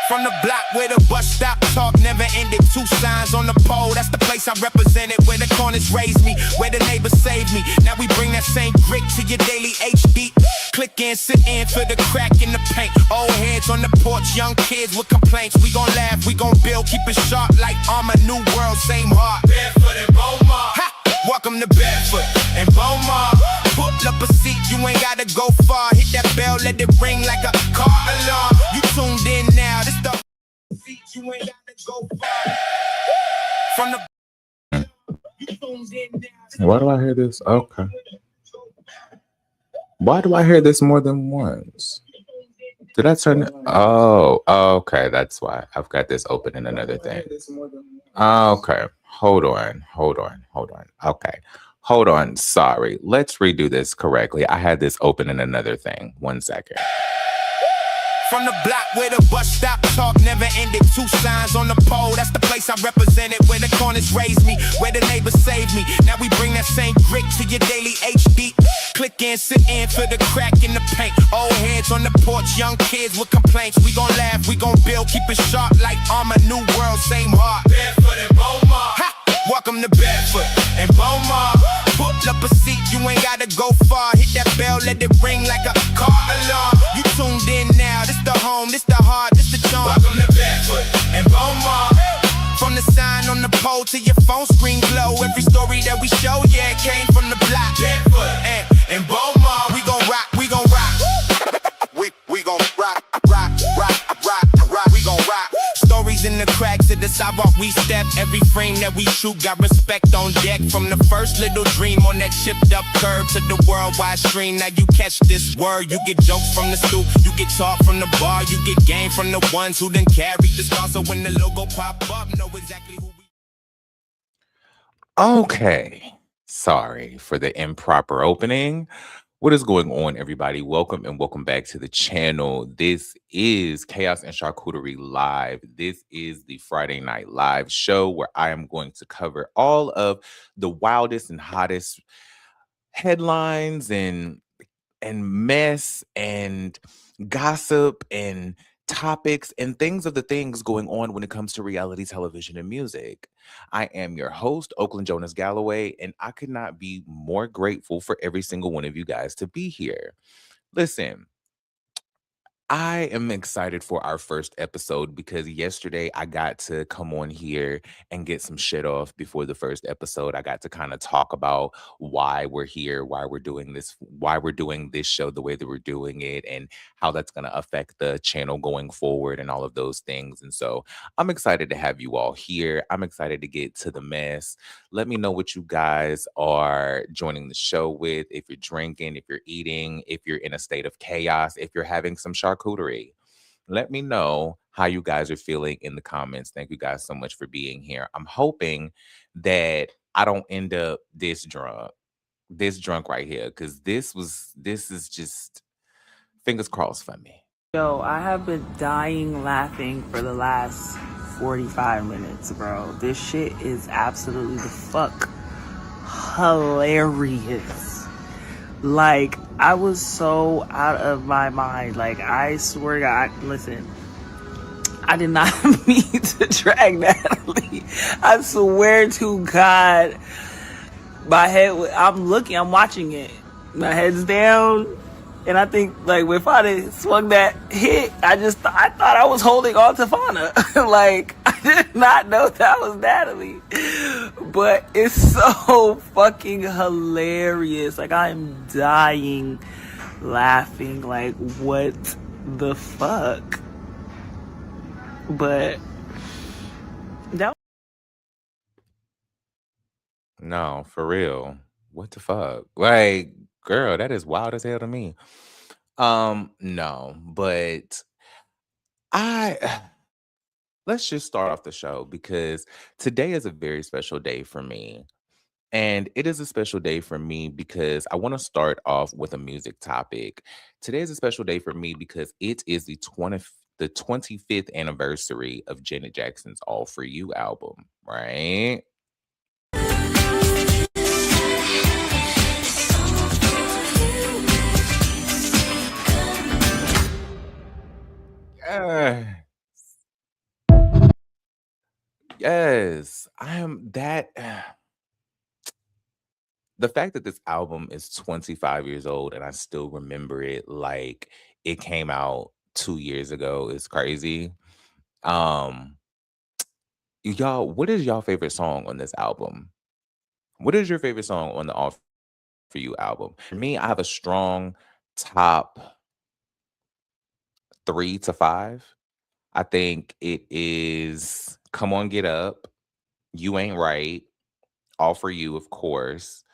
From the block where the bus stop talk never ended. 2 signs on the pole, that's the place I represented. Where the corners raised me, where the neighbors saved me. Now we bring that same grit to your daily HD. Click in, sit in for the crack in the paint. Old heads on the porch, young kids with complaints. We gon' laugh, we gon' build, keep it sharp like armor. New world, same heart. Barefoot and Beaumont. Ha! Welcome to Barefoot and Beaumont. Pull up a seat, you ain't gotta go far. Hit that bell, let it ring like a car alarm. You tuned in now, this the seat, you ain't gotta go far. From the you tuned in now. Why do I hear this? Okay. Why do I hear this more than once? Did I turn it? Oh, okay. That's why. I've got this open in another thing. Okay. Hold on. Okay. Hold on. Sorry. Let's redo this correctly. I had this open in another thing. 1 second. From the block where the bus stop talk never ended. 2 signs on the pole, that's the place I represented. Where the corners raised me, where the neighbors saved me. Now we bring that same grit to your daily HD. Click in, sit in for the crack in the paint. Old heads on the porch, young kids with complaints. We gon' laugh, we gon' build, keep it sharp like armor. New world, same heart. Barefoot and Beaumont. Ha! Welcome to Barefoot and Beaumont. Pull up a seat, you ain't gotta go far. Hit that bell, let it ring like a car alarm. You tuned in now, this the home, this the heart, this the charm. Welcome to Barefoot and Beaumont. From the sign on the pole to your phone screen glow. Every story that we show, yeah, it came from the block. Barefoot and Beaumont. We gon' rock, we gon' rock. We gon' rock. We gon' rock. Stories in the cracks of the sidewalk we step. Every frame that we shoot got respect on deck. From the first little dream on that chipped up curb to the worldwide stream. Now you catch this word. You get jokes from the stoop, you get talk from the bar, you get game from the ones who done carried the star. So when the logo pop up, know exactly who we. Okay. Sorry for the improper opening. What is going on, everybody? Welcome and welcome back to the channel. This is Chaos and Charcuterie Live. This is the Friday Night Live show where I am going to cover all of the wildest and hottest headlines and mess and gossip and topics and things going on when it comes to reality television and music. I am your host, Oakland Jonas Galloway, and I could not be more grateful for every single one of you guys to be here. Listen, I am excited for our first episode because yesterday I got to come on here and get some shit off before the first episode. I got to kind of talk about why we're here, why we're doing this show the way that we're doing it, and how that's going to affect the channel going forward and all of those things. And so I'm excited to have you all here. I'm excited to get to the mess. Let me know what you guys are joining the show with. If you're drinking, if you're eating, if you're in a state of chaos, if you're having some charcuterie. Let me know how you guys are feeling in the comments. Thank you guys so much for being here. I'm hoping that I don't end up this drunk right here, because this is just fingers crossed for me. Yo, I have been dying laughing for the last 45 minutes, bro. This shit is absolutely the fuck hilarious. Like, I was so out of my mind. Like, I swear to God, listen, I did not mean to drag Natalie. I swear to God, my head, I'm watching it. My head's down. And I think, like, when Fana swung that hit, I thought I was holding on to Fana. Like, I did not know that was Natalie. But it's so fucking hilarious. Like, I'm dying laughing. Like, what the fuck? But that. No, for real. What the fuck? Like, girl, that is wild as hell to me. No, but let's just start off the show, because today is a very special day for me. And it is a special day for me because I want to start off with a music topic. Today is a special day for me because it is the 25th anniversary of Janet Jackson's All For You album, right? Yes, I am that. The fact that this album is 25 years old and I still remember it like it came out 2 years ago is crazy. Um, y'all, what is y'all favorite song on this album? What is your favorite song on the All For You album? For me, I have a strong top 3 to 5. I think it is Come On Get Up, You Ain't Right, All For You, of course.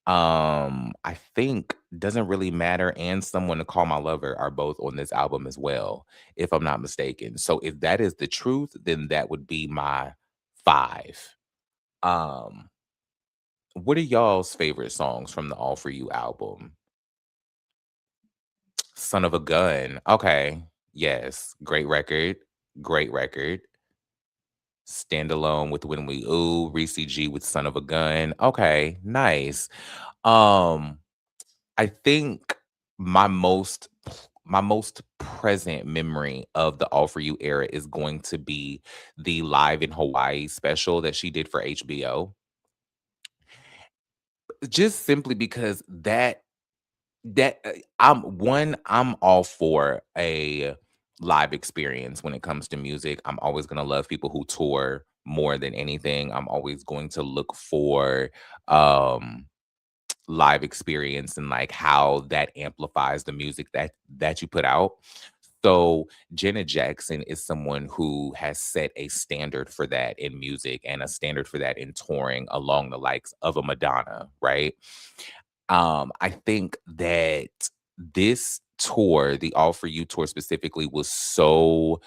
I think Doesn't Really Matter and Someone to Call My Lover are both on this album as well, if I'm not mistaken. So if that is the truth, then that would be my 5. Um, what are y'all's favorite songs from the All For You album? Son of a Gun. Okay. Yes. Great record. Great record. Standalone with When We Ooh, Reese G with Son of a Gun. Okay, nice. Um, I think my most present memory of the All For You era is going to be the Live in Hawaii special that she did for HBO. Just simply because I'm all for a live experience when it comes to music. I'm always going to love people who tour more than anything. I'm always going to look for um live experience and like how that amplifies the music that you put out. So Janet Jackson is someone who has set a standard for that in music and a standard for that in touring along the likes of a Madonna, right? I think that this tour, the All For You tour specifically, was so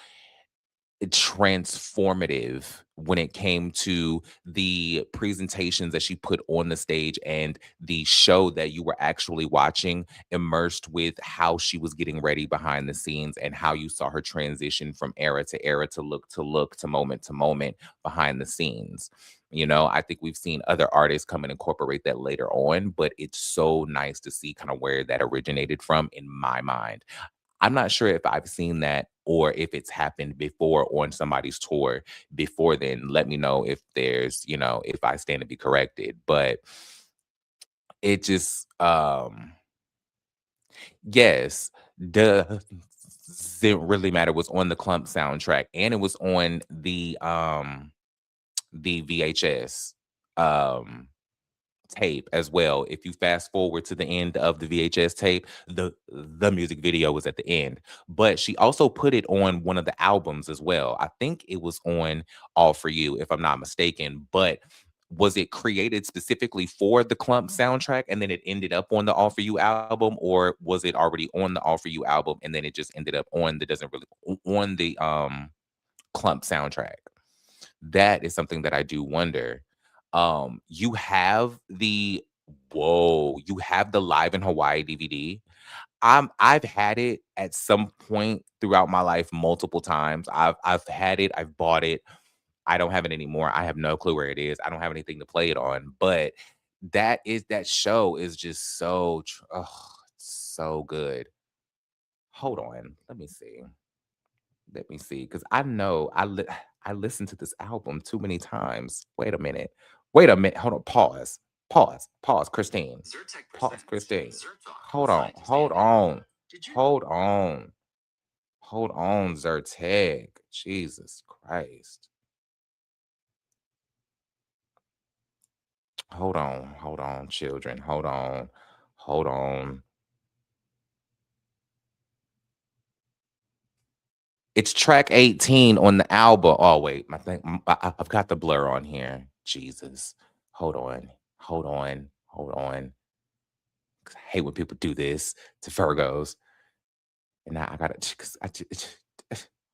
transformative when it came to the presentations that she put on the stage and the show that you were actually watching, immersed with how she was getting ready behind the scenes and how you saw her transition from era to era, to look to moment behind the scenes. You know, I think we've seen other artists come and incorporate that later on, but it's so nice to see kind of where that originated from in my mind. I'm not sure if I've seen that or if it's happened before on somebody's tour before then. Let me know if there's, if I stand to be corrected. But it just yes, doesn't really matter was on the Clump soundtrack and it was on the VHS tape as well. If you fast forward to the end of the VHS tape, the music video was at the end. But she also put it on one of the albums as well. I think it was on All For You, if I'm not mistaken. But was it created specifically for the Clump soundtrack and then it ended up on the All For You album, or was it already on the All For You album and then it just ended up on the doesn't really on the Clump soundtrack? That is something that I do wonder. You have the you have the Live in Hawaii DVD. I've had it at some point throughout my life multiple times. I've had it, I've bought it. I don't have it anymore. I have no clue where it is. I don't have anything to play it on. But that show is just so good. Hold on. Let me see, because I know I listened to this album too many times. Wait a minute. Wait a minute. Hold on. Pause. Pause. Pause. Christine. Pause. Christine. Hold on. Hold on. Hold on. Hold on, Zyrtec. Jesus Christ. Hold on. Hold on, children. Hold on. Hold on. It's track 18 on the album. Oh, wait. I've got the blur on here. Jesus. Hold on. Hold on. Hold on. 'Cause I hate when people do this to Virgos. And now I gotta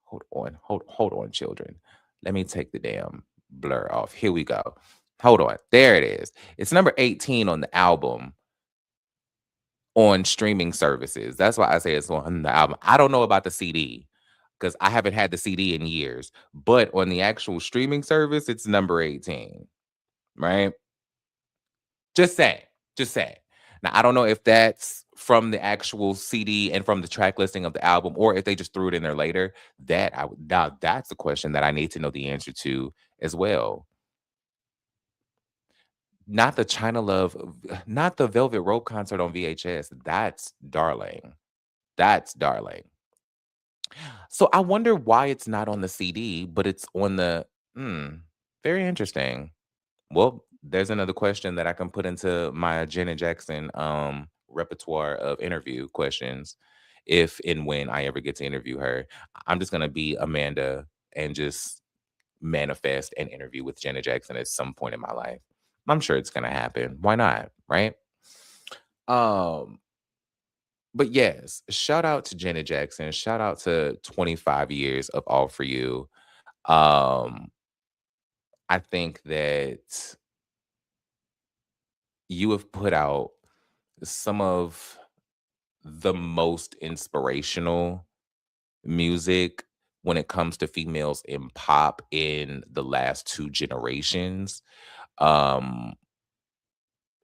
hold on, children. Let me take the damn blur off. Here we go. Hold on. There it is. It's number 18 on the album on streaming services. That's why I say it's on the album. I don't know about the CD because I haven't had the CD in years, but on the actual streaming service, it's number 18, right? Just saying. Just saying. Now, I don't know if that's from the actual CD and from the track listing of the album, or if they just threw it in there later. Now that's a question that I need to know the answer to as well. Not the China Love, not the Velvet Rope concert on VHS. That's darling. That's darling. So I wonder why it's not on the CD, but it's on the. Hmm, very interesting. Well, there's another question that I can put into my Janet Jackson repertoire of interview questions if and when I ever get to interview her. I'm just gonna be Amanda and just manifest an interview with Janet Jackson at some point in my life. I'm sure it's gonna happen. Why not? Right? Um, but yes, shout out to Janet Jackson. Shout out to 25 years of All For You. Um, I think that you have put out some of the most inspirational music when it comes to females in pop in the last two generations. Um,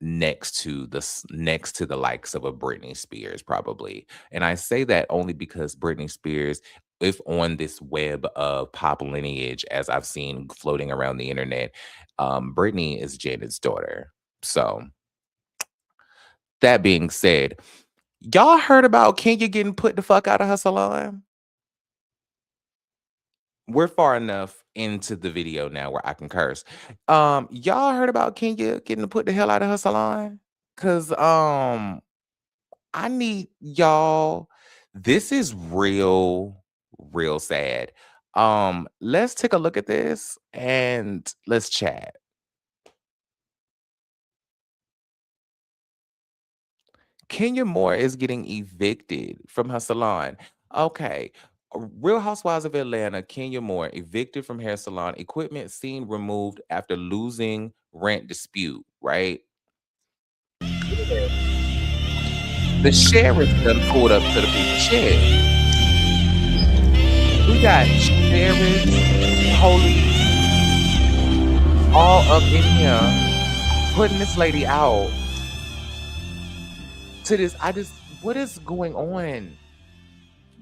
next to the likes of a Britney Spears, probably. And I say that only because Britney Spears, if on this web of pop lineage, as I've seen floating around the internet, Britney is Janet's daughter. So that being said, y'all heard about Kenya getting put the fuck out of her salon? We're far enough into the video now where I can curse. Y'all heard about Kenya getting put the hell out of her salon? Cause I need y'all. This is real sad. Let's take a look at this and let's chat. Kenya Moore is getting evicted from her salon. Okay. Real Housewives of Atlanta, Kenya Moore evicted from hair salon, equipment seen removed after losing rent dispute, right? The sheriff done pulled up to the people's shed. We got sheriffs, police, all up in here putting this lady out. To this, what is going on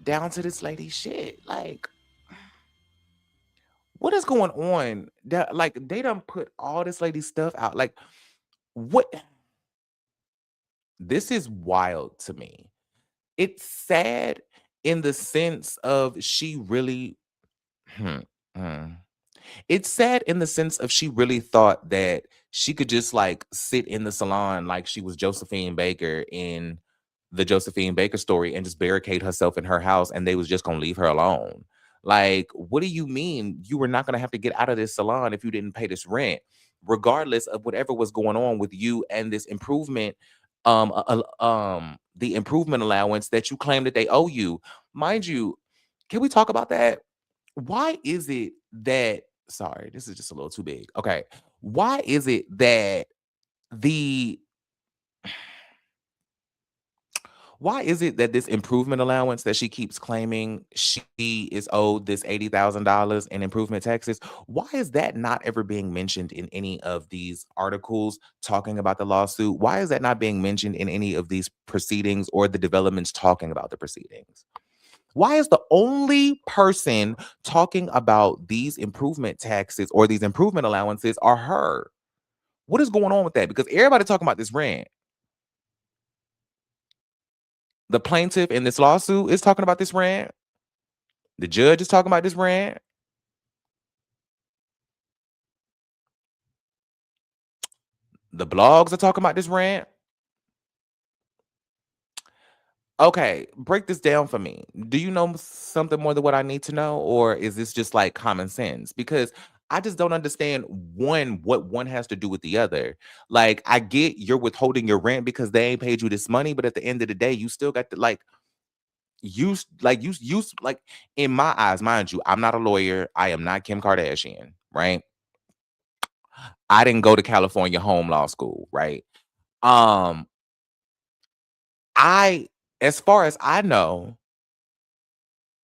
down to this lady's shit? Like, what is going on? Like, they done put all this lady's stuff out. Like, what? This is wild to me. It's sad in the sense of she really. Hmm, hmm. It's sad in the sense of she really thought that she could just like sit in the salon like she was Josephine Baker in the Josephine Baker story and just barricade herself in her house and they was just gonna leave her alone. Like, what do you mean you were not gonna have to get out of this salon if you didn't pay this rent, regardless of whatever was going on with you and this improvement, the improvement allowance that you claim that they owe you, mind you. Can we talk about that? Why is it that sorry, this is just a little too big. Okay. Why is it that the why is it that this improvement allowance that she keeps claiming she is owed this $80,000 in improvement taxes? Why is that not ever being mentioned in any of these articles talking about the lawsuit? Why is that not being mentioned in any of these proceedings or the developments talking about the proceedings? Why is the only person talking about these improvement taxes or these improvement allowances are her? What is going on with that? Because everybody talking about this rent. The plaintiff in this lawsuit is talking about this rent. The judge is talking about this rent. The blogs are talking about this rent. Okay, break this down for me. Do you know something more than what I need to know, or is this just like common sense? Because I just don't understand what one has to do with the other. Like, I get you're withholding your rent because they ain't paid you this money, but at the end of the day, you still got to like in my eyes, mind you, I'm not a lawyer. I am not Kim Kardashian, right? I didn't go to California home law school, right? Um, I as far as I know,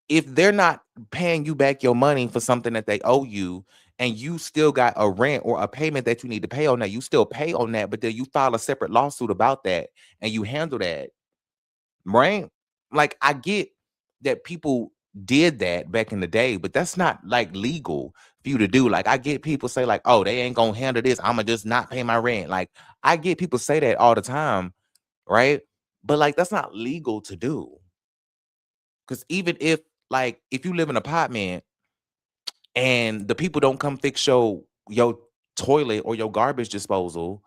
if they're not paying you back your money for something that they owe you and you still got a rent or a payment that you need to pay on that, you still pay on that, but then you file a separate lawsuit about that and you handle that, right? Like, I get that people did that back in the day, but that's not like legal for you to do. Like I get people say like, oh, they ain't gonna handle this, I'ma just not pay my rent. Like I get people say that all the time, right? But like that's not legal to do. Because even if like if you live in an apartment and the people don't come fix your toilet or your garbage disposal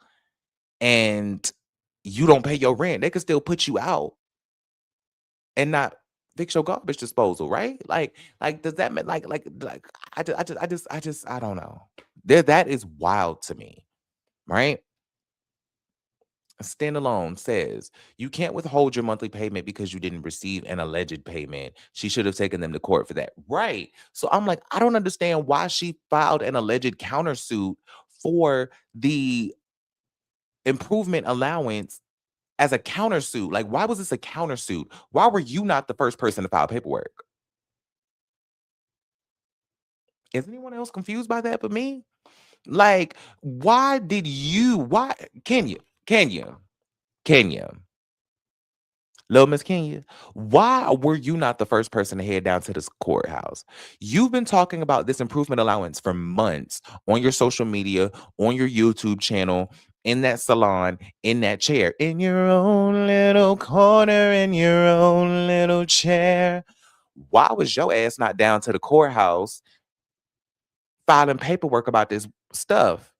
and you don't pay your rent, they can still put you out and not fix your garbage disposal, right? Like does that mean like I don't know. That is wild to me, right? Standalone says you can't withhold your monthly payment because you didn't receive an alleged payment. She should have taken them to court for that. Right. So I'm like, I don't understand why she filed an alleged countersuit for the improvement allowance as a countersuit. Like, why was this a countersuit? Why were you not the first person to file paperwork? Is anyone else confused by that but me? Like, why Kenya, Kenya, Little Miss Kenya, why were you not the first person to head down to this courthouse? You've been talking about this improvement allowance for months on your social media, on your YouTube channel, in that salon, in that chair, in your own little corner, in your own little chair. Why was your ass not down to the courthouse filing paperwork about this stuff?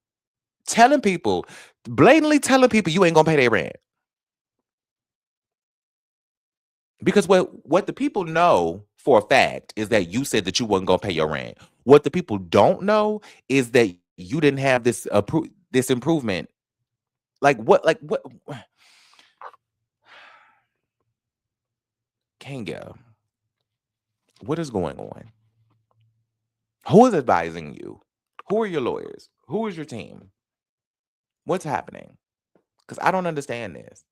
Telling people, blatantly telling people you ain't gonna pay their rent. Because what the people know for a fact is that you said that you wasn't gonna pay your rent. What the people don't know is that you didn't have this improvement. Like what Kanga, what is going on? Who is advising you? Who are your lawyers? Who is your team? What's happening? Because I don't understand this.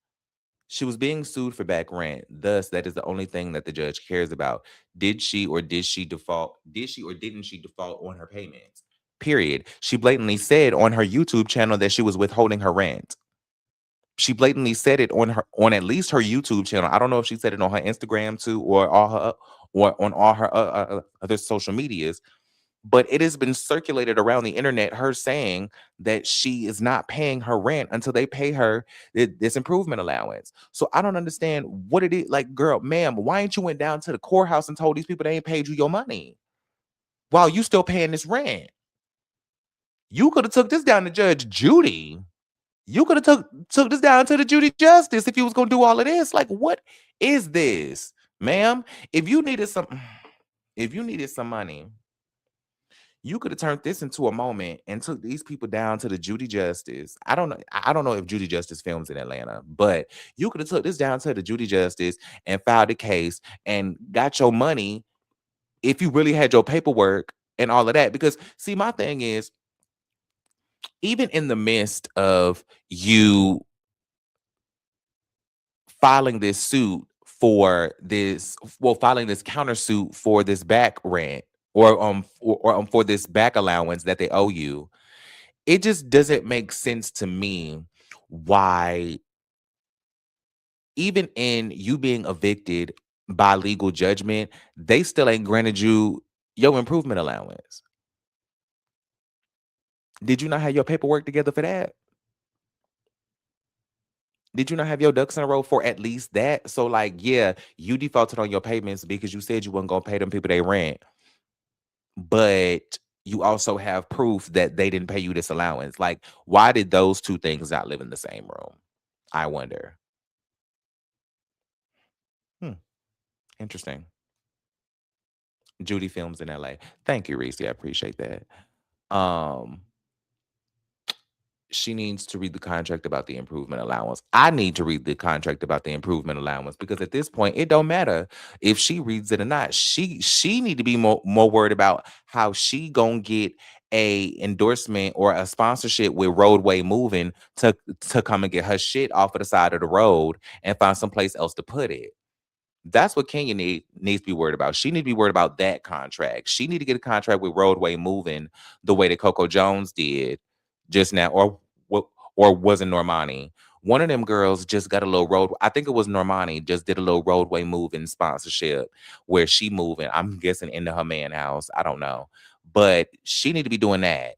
She was being sued for back rent. Thus, that is the only thing that the judge cares about. Did she or did she default? Did she or didn't she default on her payments? Period. She blatantly said on her YouTube channel that she was withholding her rent. She blatantly said it on at least her YouTube channel. I don't know if she said it on her Instagram too, or on all her other social medias. But it has been circulated around the internet, her saying that she is not paying her rent until they pay her this improvement allowance. So I don't understand what it is. Like, girl, ma'am, why ain't you went down to the courthouse and told these people they ain't paid you your money while you still paying this rent? You could have took this down to Judge Judy. You could have took this down to the Judy Justice if you was gonna do all of this. Like, what is this, ma'am? If you needed some money, you could have turned this into a moment and took these people down to the Judy Justice. I don't know. I don't know if Judy Justice films in Atlanta, but you could have took this down to the Judy Justice and filed a case and got your money if you really had your paperwork and all of that. Because see, my thing is, even in the midst of you filing this suit for this, well, filing this countersuit for this back rent or for this back allowance that they owe you, it just doesn't make sense to me why, even in you being evicted by legal judgment, they still ain't granted you your improvement allowance. Did you not have your paperwork together for that? Did you not have your ducks in a row for at least that? So, like, yeah, you defaulted on your payments because you said you weren't gonna pay them people they rent, but you also have proof that they didn't pay you this allowance. Like, why did those two things not live in the same room? I wonder. Hmm. Interesting. Judy Films in LA. Thank you, Reese. I appreciate that. Um, she needs to read the contract about the improvement allowance. I need to read the contract about the improvement allowance because at this point, it don't matter if she reads it or not. She need to be more worried about how she gonna get a endorsement or a sponsorship with Roadway Moving to come and get her shit off of the side of the road and find someplace else to put it. That's what Kenya needs to be worried about. She need to be worried about that contract. She need to get a contract with Roadway Moving the way that Coco Jones did just now, or wasn't Normani, One of them girls just got a little road. I think it was Normani just did a little roadway move in sponsorship where she moving. I'm guessing into her man house. I don't know, but she need to be doing that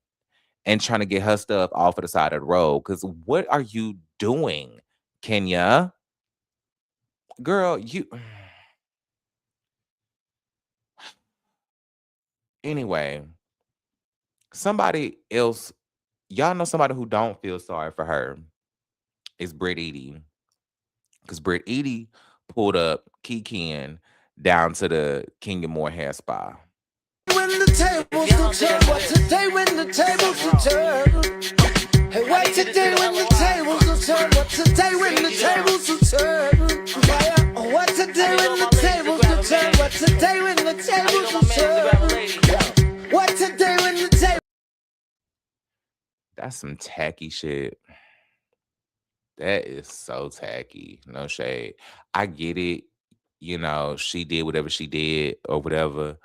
and trying to get her stuff off of the side of the road. Because what are you doing, Kenya? Girl, you. Anyway, somebody else, y'all know somebody who don't feel sorry for her is Britt Edie. Because Britt Edie pulled up Kikian down to the Kenya Moore hair spa. When the tables will turn, what today when the tables will turn? Hey, what today when the tables will turn? What today when the tables will turn? What today when the tables will turn? What today when the tables will turn? What today when the tables. That's some tacky shit. That is so tacky. No shade. I get it. You know, she did whatever she did or whatever.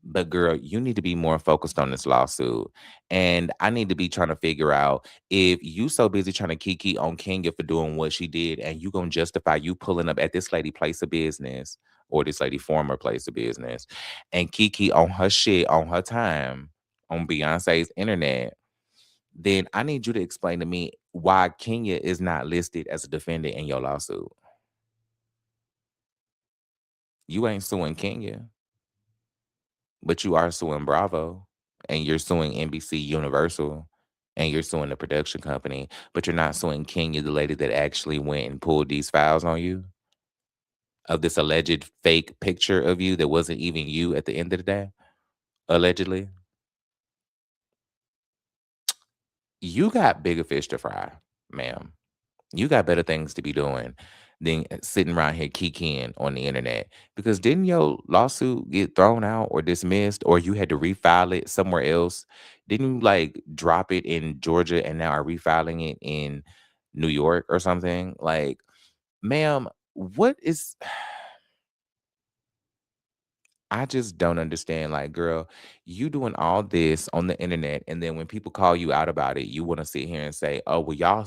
But girl, you need to be more focused on this lawsuit. And I need to be trying to figure out if you so busy trying to kiki on Kenya for doing what she did and you gonna justify you pulling up at this lady place of business or this lady former place of business and kiki on her shit on her time on Beyonce's internet, then I need you to explain to me why Kenya is not listed as a defendant in your lawsuit. You ain't suing Kenya, but you are suing Bravo and you're suing NBC Universal and you're suing the production company, but you're not suing Kenya, the lady that actually went and pulled these files on you of this alleged fake picture of you that wasn't even you at the end of the day, allegedly. You got bigger fish to fry, ma'am. You got better things to be doing than sitting around here kikiing on the internet. Because didn't your lawsuit get thrown out or dismissed, or you had to refile it somewhere else? Didn't you like drop it in Georgia and now are refiling it in New York or something? Like, ma'am, what is I just don't understand. Like, girl, you doing all this on the internet, and then when people call you out about it, you want to sit here and say, "Oh, well, y'all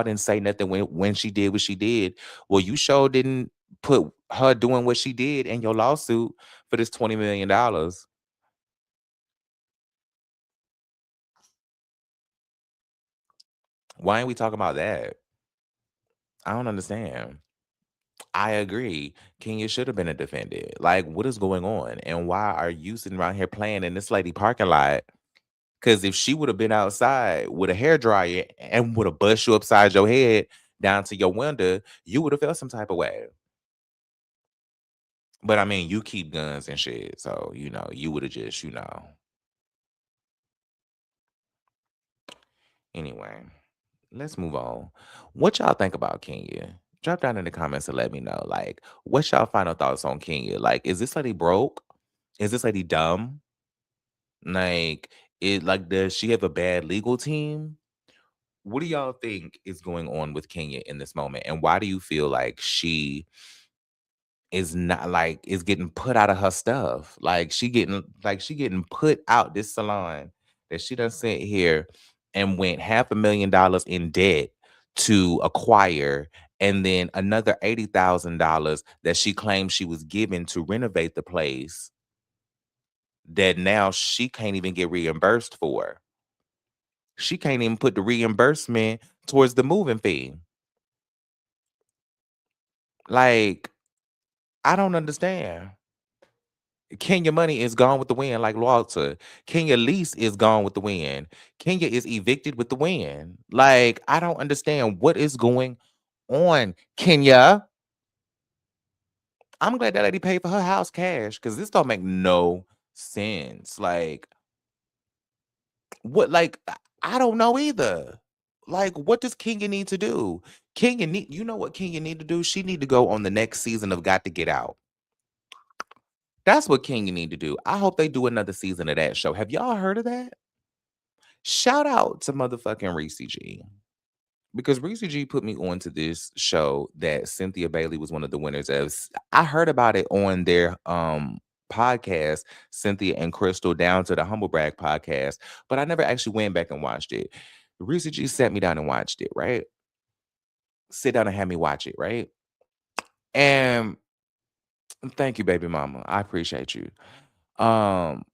didn't say nothing when she did what she did." Well, you sure didn't put her doing what she did in your lawsuit for this $20 million. Why ain't we talking about that? I don't understand. I agree. Kenya should have been a defendant. Like, what is going on? And why are you sitting around here playing in this lady parking lot? Because if she would have been outside with a hair dryer and would have bust you upside your head down to your window, you would have felt some type of way. But I mean, you keep guns and shit, so you would have just. Anyway, let's move on. What y'all think about Kenya? Drop down in the comments and let me know. Like, what's y'all final thoughts on Kenya? Like, is this lady broke? Is this lady dumb? Like, does she have a bad legal team? What do y'all think is going on with Kenya in this moment? And why do you feel like she is not like is getting put out of her stuff? Like she getting put out this salon that she done sent here and went $500,000 in debt to acquire, and then another $80,000 that she claimed she was given to renovate the place that now she can't even get reimbursed for. She can't even put the reimbursement towards the moving fee. Like, I don't understand. Kenya money is gone with the wind, like Walter. Kenya lease is gone with the wind. Kenya is evicted with the wind. Like, I don't understand what is going on, Kenya. I'm glad that lady paid for her house cash because this don't make no sense. Like, what? Like, I don't know either. Like, what does Kenya need to do? You know what Kenya need to do? She need to go on the next season of Got to Get Out. That's what Kenya need to do. I hope they do another season of that show. Have y'all heard of that? Shout out to motherfucking Reese G. Because Reese G put me onto this show that Cynthia Bailey was one of the winners of. I heard about it on their podcast, Cynthia and Crystal Down to the Humble Brag podcast, but I never actually went back and watched it. Reese G sat me down and watched it, right? sit down and have me watch it, right? And thank you, baby mama. I appreciate you. Um,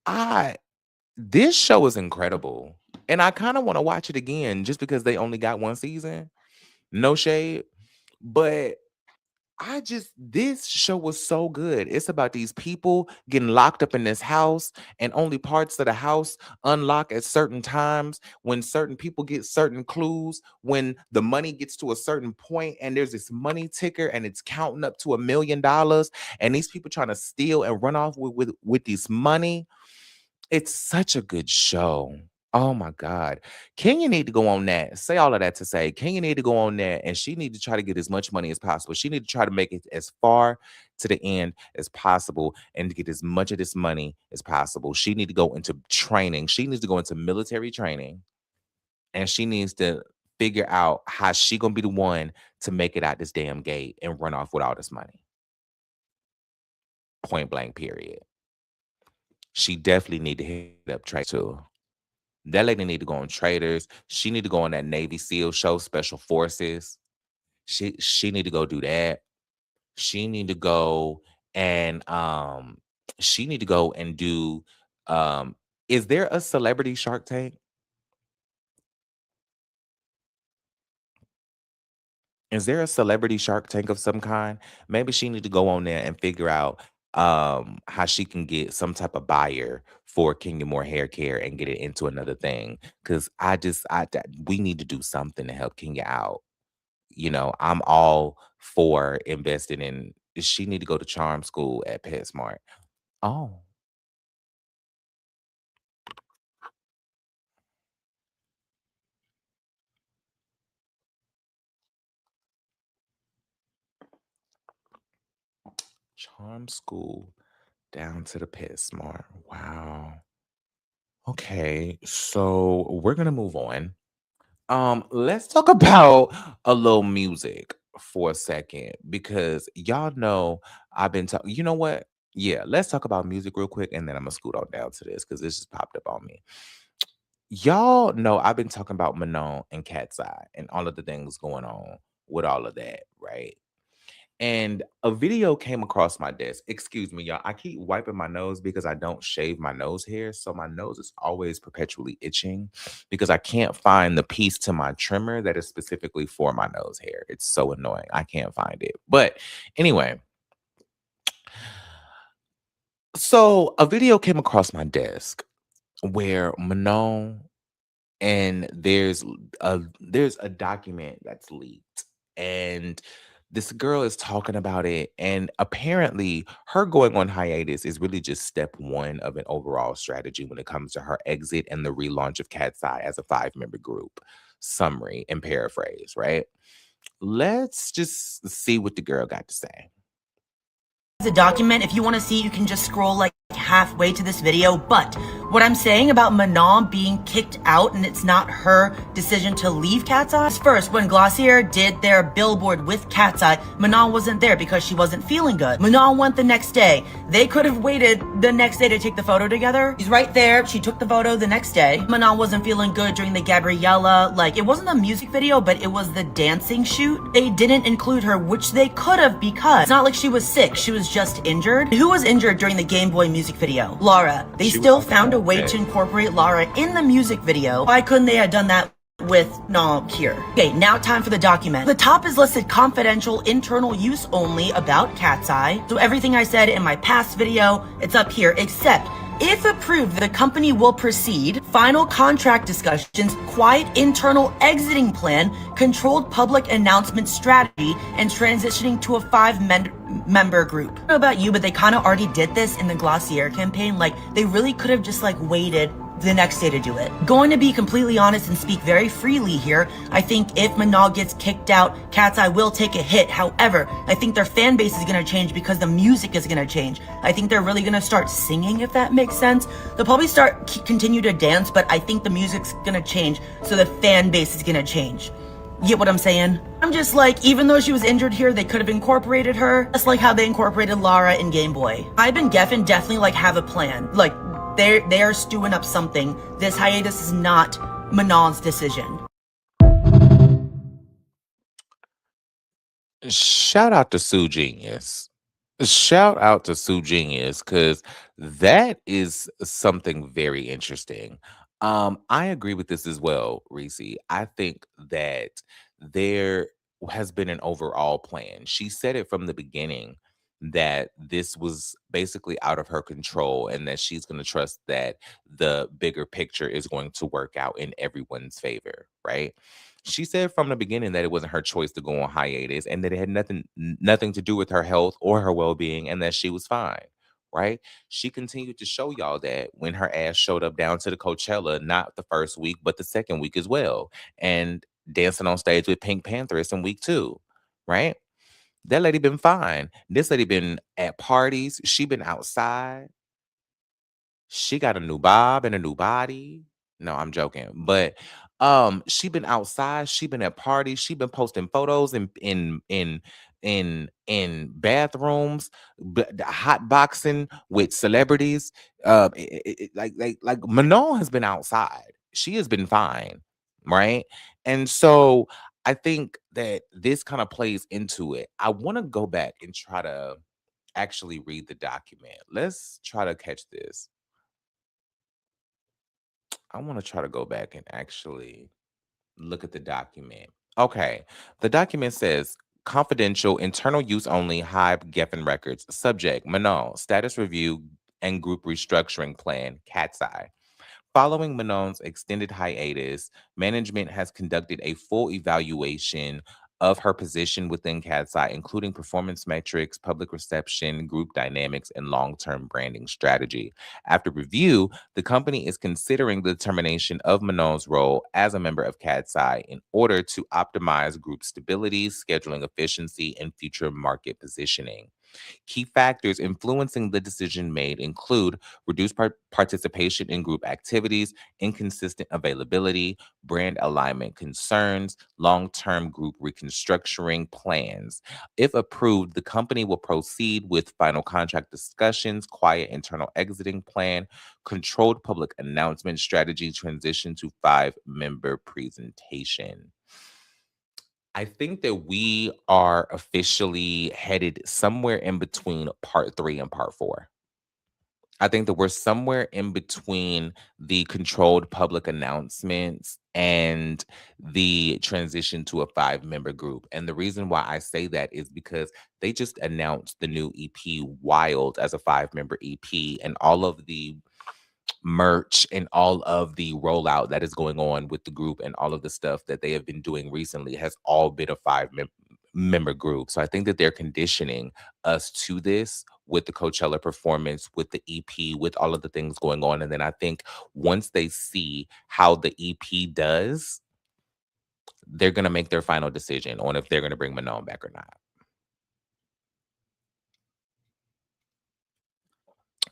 I This show is incredible. And I kind of want to watch it again just because they only got one season. No shade. But this show was so good. It's about these people getting locked up in this house, and only parts of the house unlock at certain times when certain people get certain clues, when the money gets to a certain point, and there's this money ticker and it's counting up to $1 million, and these people trying to steal and run off with this money. It's such a good show. Oh my God. Kenya need to go on that. Say all of that to say Kenya need to go on that, and she need to try to get as much money as possible. She need to try to make it as far to the end as possible and to get as much of this money as possible. She need to go into training. She needs to go into military training, and she needs to figure out how she gonna be the one to make it out this damn gate and run off with all this money. Point blank, period. She definitely need to hit up Trey too. That lady need to go on Traders. She need to go on that Navy SEAL show, Special Forces. She need to go do that. She need to go and she need to go and do is there a celebrity Shark Tank? Is there a celebrity Shark Tank of some kind? Maybe she need to go on there and figure out how she can get some type of buyer for Kenya Moore hair care and get it into another thing. Cause we need to do something to help Kenya out. You know, I'm all for investing in she need to go to charm school at PetSmart. Oh, charm school down to the PetSmart. Wow. Okay, so we're gonna move on. Let's talk about a little music for a second because y'all know I've been talking. You know what? Yeah, let's talk about music real quick, and then I'm gonna scoot on down to this because this just popped up on me. Y'all know I've been talking about Manon and Cat's Eye and all of the things going on with all of that, right? And a video came across my desk. Excuse me, y'all. I keep wiping my nose because I don't shave my nose hair. So my nose is always perpetually itching because I can't find the piece to my trimmer that is specifically for my nose hair. It's so annoying. I can't find it. But anyway, so a video came across my desk where Manon and there's a document that's leaked, and this girl is talking about it, and apparently her going on hiatus is really just step one of an overall strategy when it comes to her exit and the relaunch of Cat's Eye as a 5-member group. Summary and paraphrase, right? Let's just see what the girl got to say. The document, if you want to see, you can just scroll like halfway to this video. But what I'm saying about Manon being kicked out and it's not her decision to leave Cat's Eye. First, when Glossier did their billboard with Cat's Eye, Manon wasn't there because she wasn't feeling good. Manon went the next day. They could have waited the next day to take the photo together. She's right there. She took the photo the next day. Manon wasn't feeling good during the Gabriella, it wasn't a music video, but it was the dancing shoot. They didn't include her, which they could have because it's not like she was sick. She was just injured. Who was injured during the Game Boy music video? Laura. They still found a way to incorporate Laura in the music video. Why couldn't they have done that with Nom here? Okay, now time for the document. The top is listed confidential, internal use only about Cat's Eye. So everything I said in my past video, it's up here, except if approved, the company will proceed. Final contract discussions, quiet internal exiting plan, controlled public announcement strategy, and transitioning to a 5-member group. I don't know about you, but they kind of already did this in the Glossier campaign. They really could have just waited the next day to do it. Going to be completely honest and speak very freely here, I think if Manon gets kicked out, Cat's Eye will take a hit. However, I think their fan base is going to change because the music is going to change. I think they're really going to start singing, if that makes sense. They'll probably continue to dance, but I think the music's going to change, so the fan base is going to change. You get what I'm saying? I'm just even though she was injured here, they could have incorporated her, just like how they incorporated Lara in Game Boy. Ibe and Geffen definitely have a plan. They are stewing up something. This hiatus is not Manon's decision. Shout out to Sue Genius. Shout out to Sue Genius because that is something very interesting. I agree with this as well, Reese. I think that there has been an overall plan. She said it from the beginning that this was basically out of her control and that she's going to trust that the bigger picture is going to work out in everyone's favor, right? She said from the beginning that it wasn't her choice to go on hiatus and that it had nothing to do with her health or her well-being and that she was fine, right? She continued to show y'all that when her ass showed up down to the Coachella, not the first week, but the second week as well, and dancing on stage with Pink Panthers in week 2, right? That lady been fine. This lady been at parties. She been outside. She got a new bob and a new body. No, I'm joking. But she been outside, she been at parties, she been posting photos in bathrooms, hot boxing with celebrities. Like Manon has been outside. She has been fine, right? And so I think that this kind of plays into it. I want to go back and try to actually read the document. Let's try to catch this. I want to try to go back and actually look at the document. Okay. The document says confidential, internal use only, Hive Geffen records. Subject Manon, status review and group restructuring plan, Cat's Eye. Following Manon's extended hiatus, management has conducted a full evaluation of her position within Cat's Eye, including performance metrics, public reception, group dynamics, and long term branding strategy. After review, the company is considering the determination of Manon's role as a member of Cat's Eye in order to optimize group stability, scheduling efficiency, and future market positioning. Key factors influencing the decision made include reduced participation in group activities, inconsistent availability, brand alignment concerns, long term group reconstructuring plans. If approved, the company will proceed with final contract discussions, quiet internal exiting plan, controlled public announcement strategy, transition to 5-member presentation. I think that we are officially headed somewhere in between part 3 and part 4. I think that we're somewhere in between the controlled public announcements and the transition to a 5-member group. And the reason why I say that is because they just announced the new EP Wild as a 5-member EP, and all of the merch and all of the rollout that is going on with the group and all of the stuff that they have been doing recently has all been a 5-member group. So I think that they're conditioning us to this with the Coachella performance, with the EP, with all of the things going on. And then I think once they see how the EP does, they're going to make their final decision on if they're going to bring Manon back or not.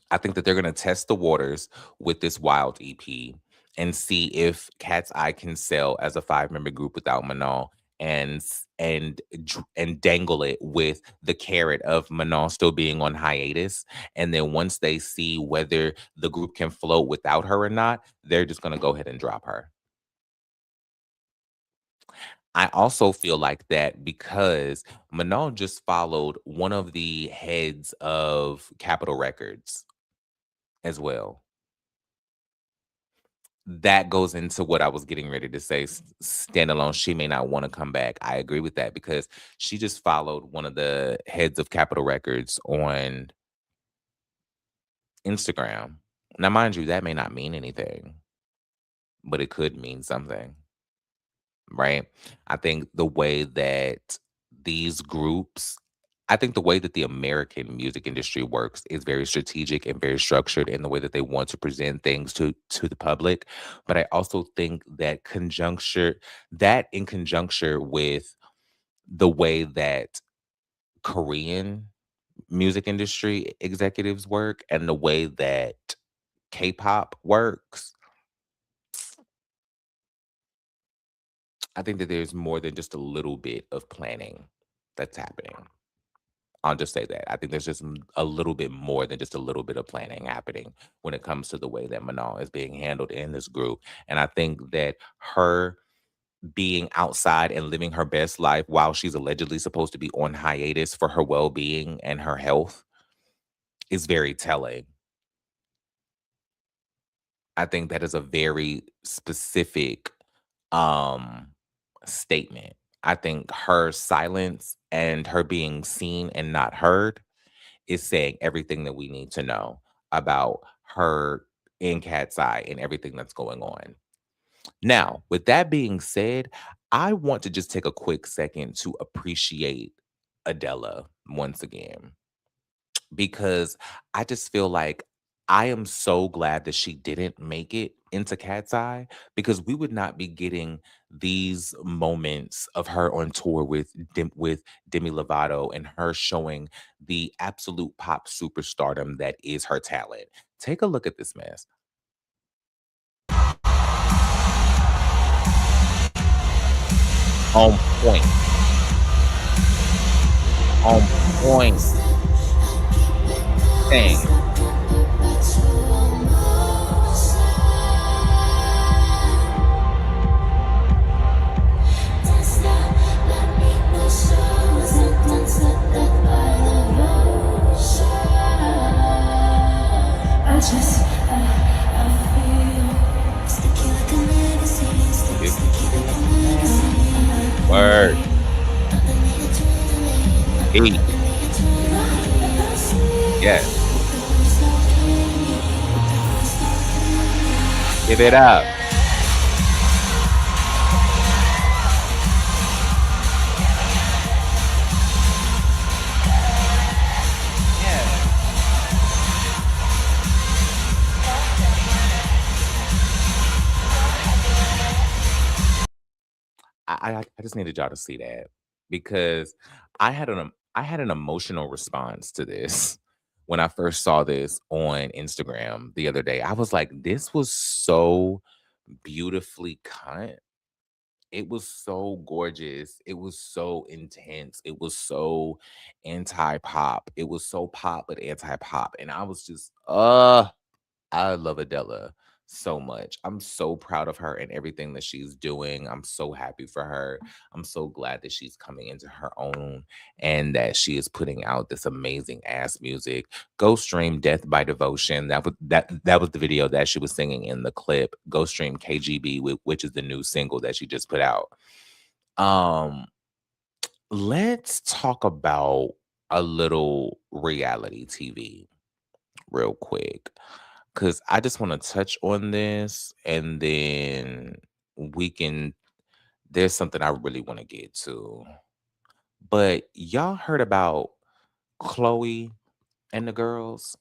I think that they're going to test the waters with this Wild EP and see if Cat's Eye can sell as a 5-member group without Manon, and and dangle it with the carrot of Manon still being on hiatus. And then once they see whether the group can float without her or not, they're just going to go ahead and drop her. I also feel like that because Manon just followed one of the heads of Capitol Records as well. That goes into what I was getting ready to say. Standalone, she may not want to come back. I agree with that because she just followed one of the heads of Capitol Records on Instagram. Now, mind you, that may not mean anything, but it could mean something, right? I think the way that these groups, I think the way that the American music industry works is very strategic and very structured in the way that they want to present things to the public. But I also think that in conjunction with the way that Korean music industry executives work and the way that K-pop works, I think that there's more than just a little bit of planning that's happening. I'll just say that. I think there's just a little bit more than just a little bit of planning happening when it comes to the way that Manon is being handled in this group. And I think that being outside and living her best life while she's allegedly supposed to be on hiatus for her well-being and her health is very telling. I think that is a very specific um statement. I think her silence and her being seen and not heard is saying everything that we need to know about her in Cat's Eye and everything that's going on. Now, with that being said, I want to just take a quick second to appreciate Adela once again because I just feel like I am so glad that she didn't make it into Cat's Eye because we would not be getting these moments of her on tour with with Demi Lovato and her showing the absolute pop superstardom that is her talent. Take a look at this mess. On point. On point. Thing. Word. Eight. Yes. Give it up. I just needed y'all to see that because I had an emotional response to this when I first saw this on Instagram the other day. I was like, this was so beautifully cut. It was so gorgeous. It was so intense. It was so anti-pop. It was so pop but anti-pop. And I was just I love Adele so much. I'm so proud of her and everything that she's doing. I'm so happy for her. I'm so glad that she's coming into her own and that she is putting out this amazing ass music. Go stream Death by Devotion. That was the video that she was singing in the clip. Go stream KGB, which is the new single that she just put out. Let's talk about a little reality TV real quick because I just want to touch on this and then we can. There's something I really want to get to. But y'all heard about Khloe and the girls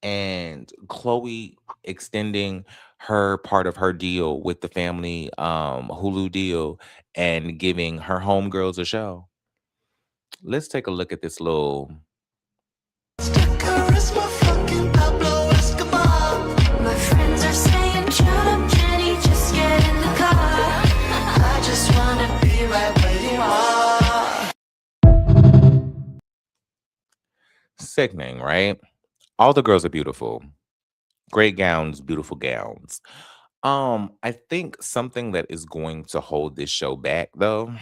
and Khloe extending her part of her deal with the family Hulu deal and giving her homegirls a show. Let's take a look at this little. My friends are saying, shut up, Jenny, just get in the car. I just wanna be right where you are. Sickening, right? All the girls are beautiful. Great gowns, beautiful gowns. I think something that is going to hold this show back though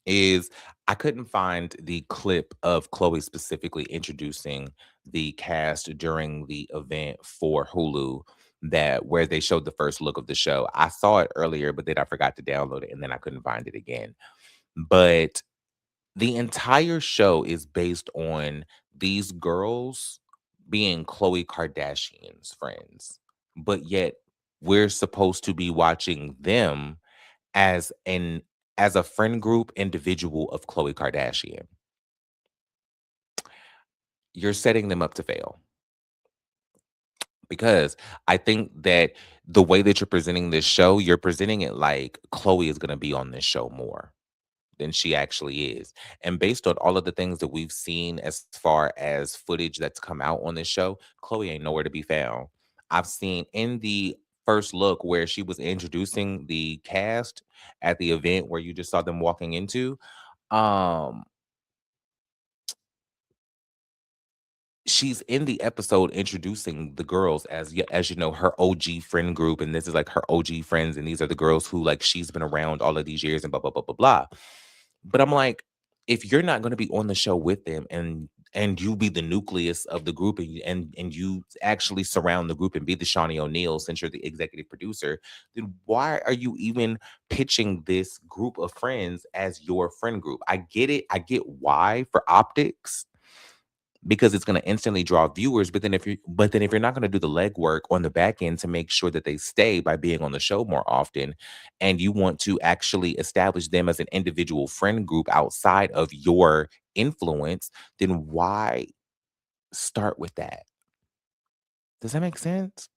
is I couldn't find the clip of Khloe specifically introducing the cast during the event for Hulu that where they showed the first look of the show. I saw it earlier, but then I forgot to download it and then I couldn't find it again. But the entire show is based on these girls being Khloe Kardashian's friends, but yet we're supposed to be watching them as a friend group individual of Khloe Kardashian. You're setting them up to fail because I think that the way that you're presenting this show, you're presenting it like Khloe is going to be on this show more than she actually is. And based on all of the things that we've seen as far as footage that's come out on this show, Khloe ain't nowhere to be found. I've seen in the first look where she was introducing the cast at the event where you just saw them walking into, um she's in the episode introducing the girls as you know, her OG friend group, and this is like her OG friends, and these are the girls who like she's been around all of these years and blah blah blah blah blah. But I'm like, if you're not going to be on the show with them and you be the nucleus of the group and you actually surround the group and be the Shawnee O'Neal since you're the executive producer, then why are you even pitching this group of friends as your friend group? I get it. I get why, for optics, because it's going to instantly draw viewers. But then if you're not going to do the legwork on the back end to make sure that they stay by being on the show more often, and you want to actually establish them as an individual friend group outside of your influence, then why start with that? Does that make sense?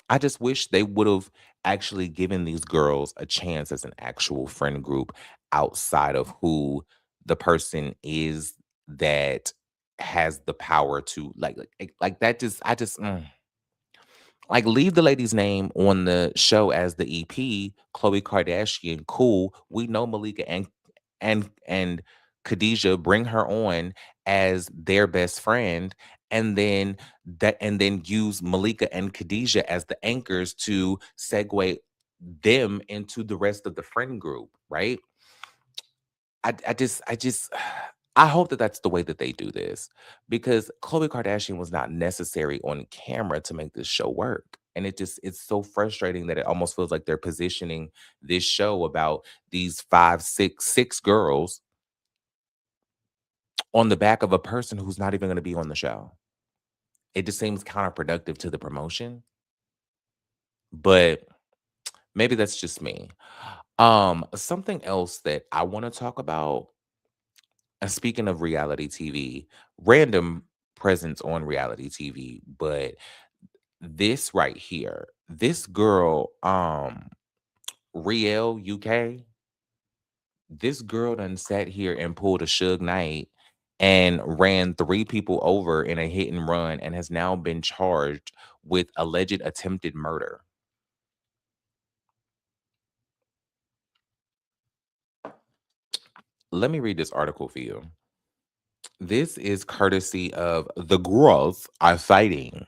I just wish they would have actually given these girls a chance as an actual friend group outside of who the person is that has the power to like that. Just I just like, leave the lady's name on the show as the EP, Khloe Kardashian. Cool. We know Malika and Khadijah, bring her on as their best friend, and then use Malika and Khadijah as the anchors to segue them into the rest of the friend group, right? I just I hope that that's the way that they do this, because Khloe Kardashian was not necessary on camera to make this show work. And it's so frustrating that it almost feels like they're positioning this show about these six girls on the back of a person who's not even going to be on the show. It just seems counterproductive to the promotion, but maybe that's just me. Something else that I want to talk about, speaking of reality TV, random presence on reality TV, but this right here, this girl, RielleUK, this girl done sat here and pulled a Suge Knight and ran 3 people over in a hit and run and has now been charged with alleged attempted murder. Let me read this article for you. This is courtesy of The Girls Are Fighting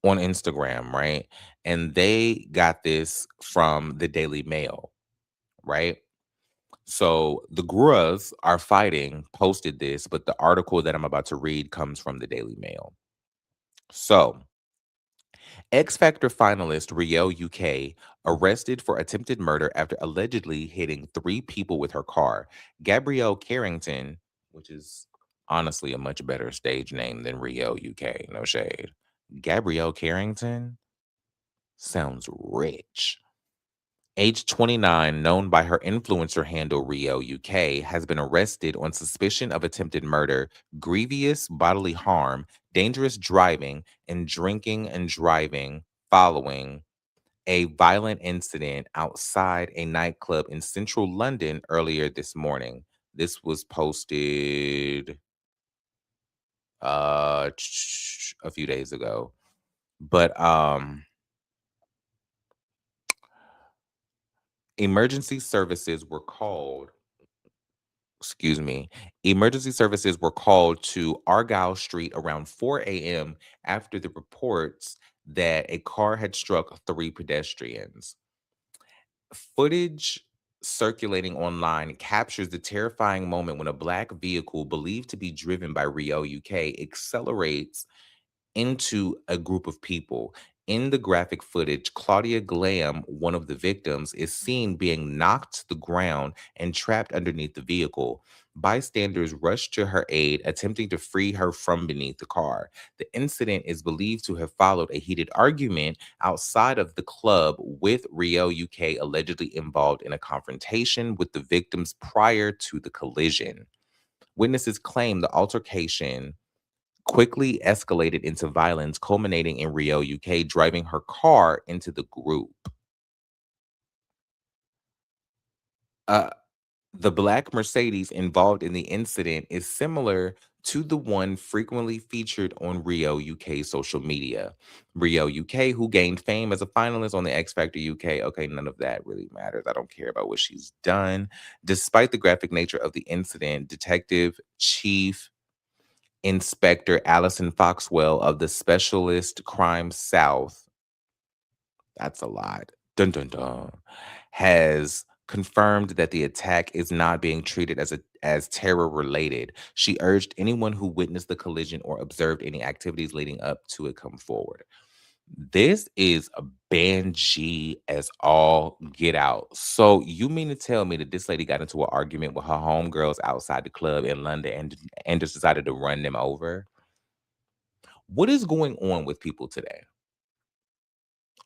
on Instagram, right? And they got this from the Daily Mail, right? So the Girls Are Fighting posted this, but the article that I'm about to read comes from the Daily Mail. So, X Factor finalist RielleUK arrested for attempted murder after allegedly hitting 3 people with her car. Gabrielle Carrington, which is honestly a much better stage name than RielleUK, no shade. Gabrielle Carrington sounds rich. Age 29, known by her influencer handle RielleUK, has been arrested on suspicion of attempted murder, grievous bodily harm, dangerous driving, and drinking and driving following a violent incident outside a nightclub in central London earlier this morning. This was posted a few days ago. But emergency services were called excuse me, emergency services were called to Argyle Street around 4 a.m. after the reports that a car had struck 3 pedestrians. Footage circulating online captures the terrifying moment when a black vehicle believed to be driven by RielleUK accelerates into a group of people. In the graphic footage, Claudia Glam, one of the victims, is seen being knocked to the ground and trapped underneath the vehicle. Bystanders rushed to her aid, attempting to free her from beneath the car. The incident is believed to have followed a heated argument outside of the club, with RielleUK allegedly involved in a confrontation with the victims prior to the collision. Witnesses claim the altercation quickly escalated into violence, culminating in RielleUK driving her car into the group. Uh, the black Mercedes involved in the incident is similar to the one frequently featured on RielleUK social media. RielleUK, who gained fame as a finalist on the X Factor UK. Okay, none of that really matters. I don't care about what she's done. Despite the graphic nature of the incident, Detective Chief Inspector Allison Foxwell of the Specialist Crime South, that's a lot, dun dun dun, has confirmed that the attack is not being treated as terror related. She urged anyone who witnessed the collision or observed any activities leading up to it come forward. This is a Banshee as all get out. So you mean to tell me that this lady got into an argument with her homegirls outside the club in London and just decided to run them over? What is going on with people today?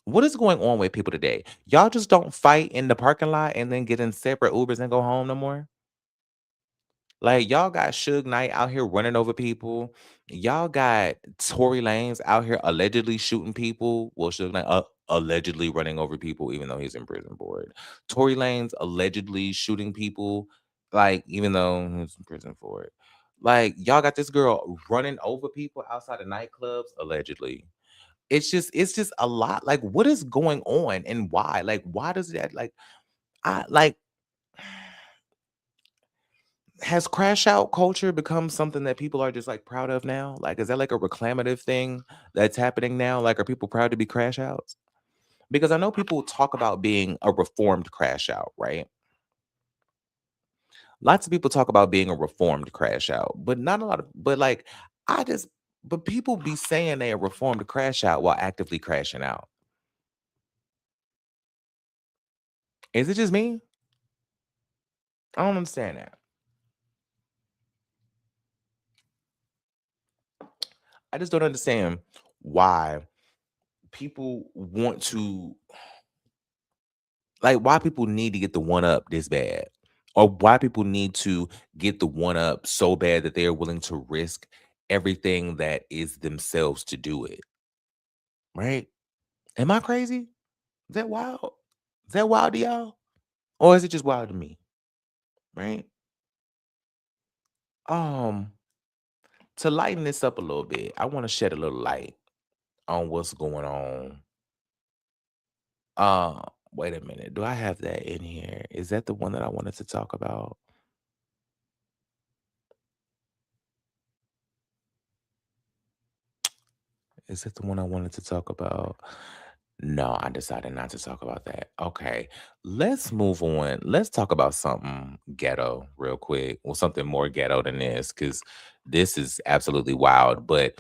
What is going on with people today? Y'all just don't fight in the parking lot and then get in separate Ubers and go home no more? Like, y'all got Suge Knight out here running over people. Y'all got Tory Lanez out here allegedly shooting people. Well, Suge Knight allegedly running over people, even though he's in prison for it. Tory Lanez allegedly shooting people, like, even though he's in prison for it. Like, y'all got this girl running over people outside of nightclubs, allegedly. It's just a lot. Like, what is going on and why? Like, why does that, like, I like has crash out culture become something that people are just like proud of now? Like, is that like a reclamative thing that's happening now? Like, are people proud to be crash outs? Because I know people talk about being a reformed crash out, right? Lots of people talk about being a reformed crash out, but not a lot of, but like, I just, but people be saying they are reformed crash out while actively crashing out. Is it just me? I don't understand that. I just don't understand why people want to, like, why people need to get the one up this bad, or why people need to get the one up so bad that they are willing to risk everything that is themselves to do it. Right? Am I crazy? Is that wild? Is that wild to y'all? Or is it just wild to me? Right? Um, to lighten this up a little bit, I want to shed a little light on what's going on. Uh, Wait a minute. Do I have that in here? Is that the one that I wanted to talk about? Is that the one I wanted to talk about? No, I decided not to talk about that. Okay, let's move on. Let's talk about something ghetto real quick. Well, something more ghetto than this, because this is absolutely wild, but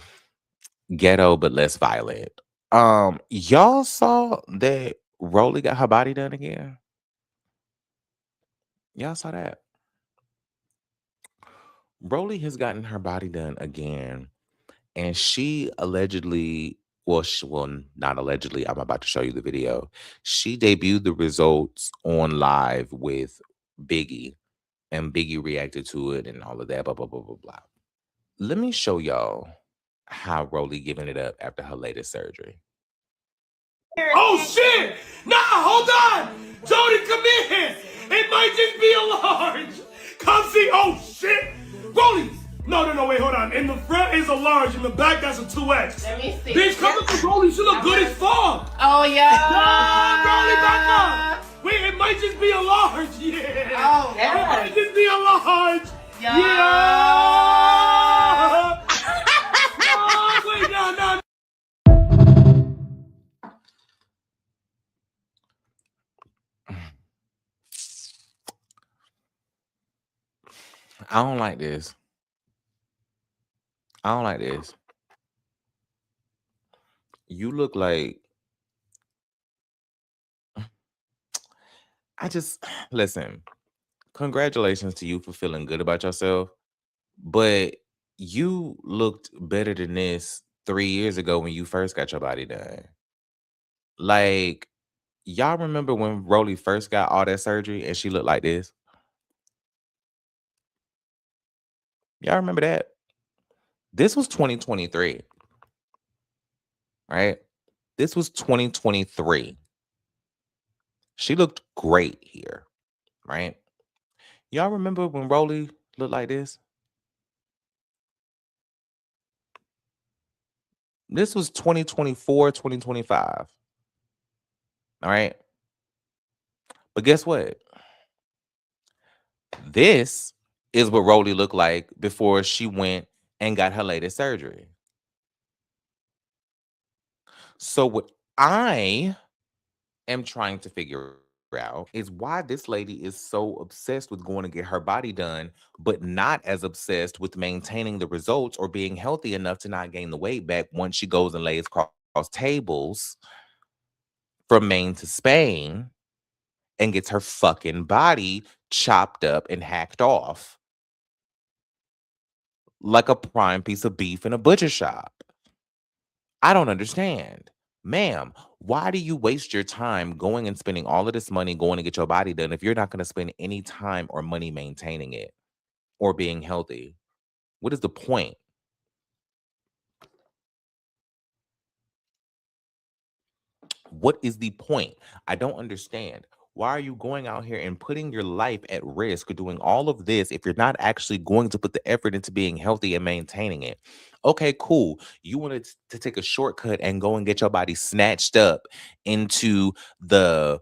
ghetto, but less violent. Y'all saw that Rollie got her body done again? Y'all saw that? Rollie has gotten her body done again, and she allegedly, not allegedly, I'm about to show you the video. She debuted the results on live with Biggie, and Biggie reacted to it and all of that, blah, blah, blah, blah, blah. Let me show y'all how Rollie giving it up after her latest surgery. Oh shit! Nah, hold on! Jody, come in! It might just be a large! Come see, oh shit! Rollie! No, wait, hold on. In the front is a large, in the back that's a 2X. Let me see. Bitch, come to Rollie, she look good as fuck! Oh, yeah. Nah, Rollie, back up! Wait, it might just be a large, yeah! Oh, It might just be a large! Yeah. Oh, wait, no. I don't like this. I don't like this. You look like, listen, congratulations to you for feeling good about yourself, but you looked better than this 3 years ago when you first got your body done. Like, y'all remember when Rollie first got all that surgery and she looked like this? Y'all remember that? This was 2023, right? This was 2023. She looked great here, right? Y'all remember when Rollie looked like this? This was 2024, 2025. All right. But guess what? This is what Rollie looked like before she went and got her latest surgery. So what I am trying to figure out is why this lady is so obsessed with going to get her body done, but not as obsessed with maintaining the results or being healthy enough to not gain the weight back once she goes and lays cross tables from Maine to Spain and gets her fucking body chopped up and hacked off like a prime piece of beef in a butcher shop. I don't understand. Ma'am, why do you waste your time going and spending all of this money going to get your body done if you're not going to spend any time or money maintaining it or being healthy? What is the point? What is the point? I don't understand. Why are you going out here and putting your life at risk doing all of this if you're not actually going to put the effort into being healthy and maintaining it? Okay, cool. You wanted to take a shortcut and go and get your body snatched up into the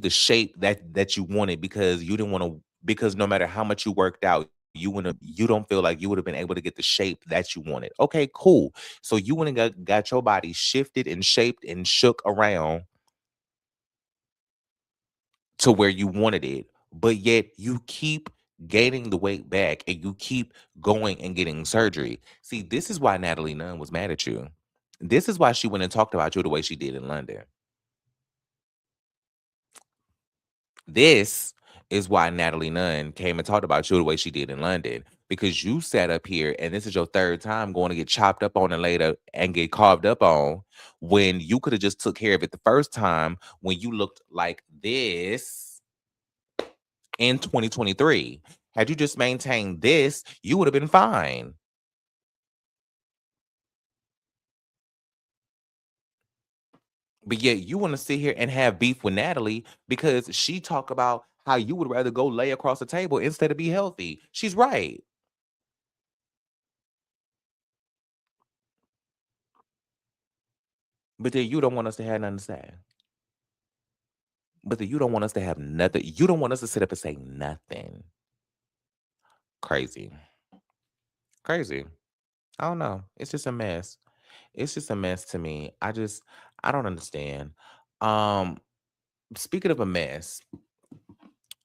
shape that you wanted because you didn't want to, because no matter how much you worked out, you don't feel like you would have been able to get the shape that you wanted. Okay, cool. So you went and got your body shifted and shaped and shook around to where you wanted it, but yet you keep gaining the weight back and you keep going and getting surgery. See, this is why Natalie Nunn was mad at you. This is why she went and talked about you the way she did in London. This is why Natalie Nunn came and talked about you the way she did in London. Because you sat up here and this is your third time going to get chopped up on and later and get carved up on when you could have just took care of it the first time when you looked like this in 2023. Had you just maintained this, you would have been fine. But yet you want to sit here and have beef with Natalie because she talk about how you would rather go lay across the table instead of be healthy. She's right. But then you don't want us to have nothing to say. But then you don't want us to have nothing. You don't want us to sit up and say nothing. Crazy. Crazy. I don't know. It's just a mess. It's just a mess to me. I don't understand. Um, Speaking of a mess,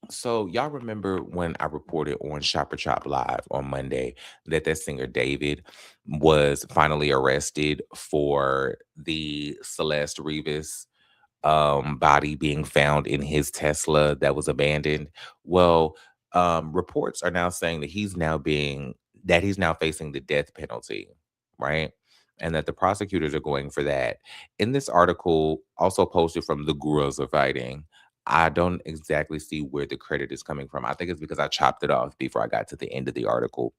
so y'all remember when I reported on Shopper Chop Live on Monday that singer David was finally arrested for the Celeste Rivas body being found in his Tesla that was abandoned. Well, reports are now saying that he's now facing the death penalty, right? And that the prosecutors are going for that. In this article, also posted from the Gurus Are Fighting, I don't exactly see where the credit is coming from. I think it's because I chopped it off before I got to the end of the article.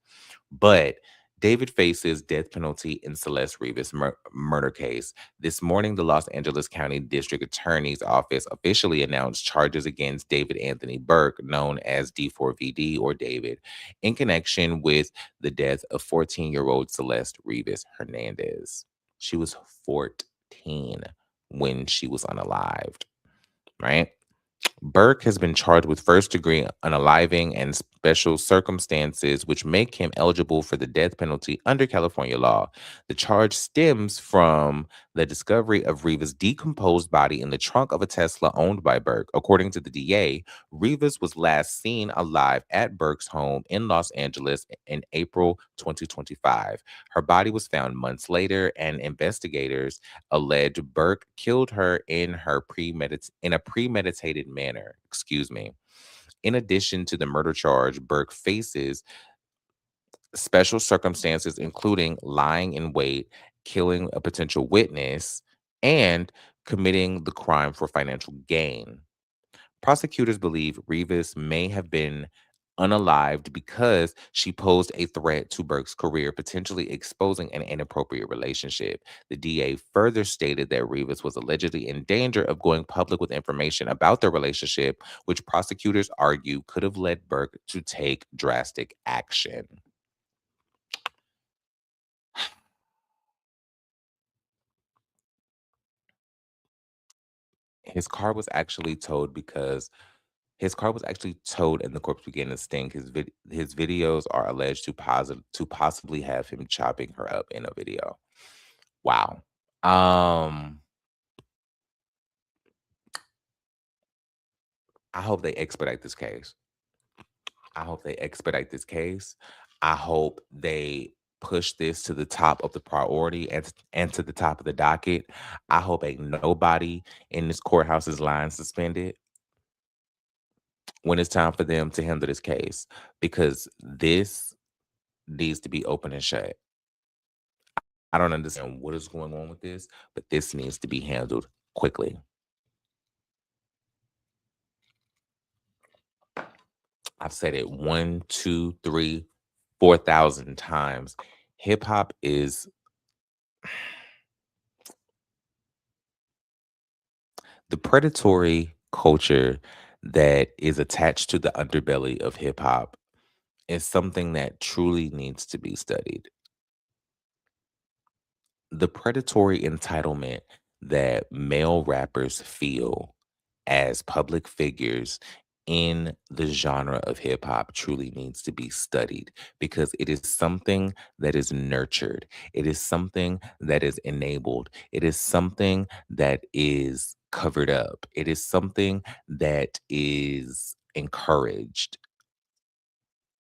But David faces death penalty in Celeste Rivas' murder case. This morning, the Los Angeles County District Attorney's Office officially announced charges against David Anthony Burke, known as D4VD or David, in connection with the death of 14-year-old Celeste Rivas Hernandez. She was 14 when she was unalived, right? Burke has been charged with first-degree unaliving and special circumstances, which make him eligible for the death penalty under California law. The charge stems from the discovery of Rivas' decomposed body in the trunk of a Tesla owned by Burke. According to the DA, Rivas was last seen alive at Burke's home in Los Angeles in April 2025. Her body was found months later, and investigators alleged Burke killed her in a premeditated manner. Excuse me. In addition to the murder charge, Burke faces special circumstances, including lying in wait, killing a potential witness, and committing the crime for financial gain. Prosecutors believe Rivas may have been unalived because she posed a threat to Burke's career, potentially exposing an inappropriate relationship. The DA further stated that Rivas was allegedly in danger of going public with information about their relationship, which prosecutors argue could have led Burke to take drastic action. His car was actually towed because His car was actually towed and the corpse began to stink. His videos are alleged to possibly have him chopping her up in a video. Wow. Um, I hope they expedite this case. I hope they expedite this case. I hope they push this to the top of the priority and to the top of the docket. I hope ain't nobody in this courthouse's line suspended when it's time for them to handle this case, because this needs to be open and shut. I don't understand what is going on with this, but this needs to be handled quickly. I've said it 1, 2, 3, 4,000 times. Hip hop is the predatory culture that is attached to the underbelly of hip hop is something that truly needs to be studied. The predatory entitlement that male rappers feel as public figures in the genre of hip hop truly needs to be studied, because it is something that is nurtured. It is something that is enabled. It is something that is covered up. It is something that is encouraged.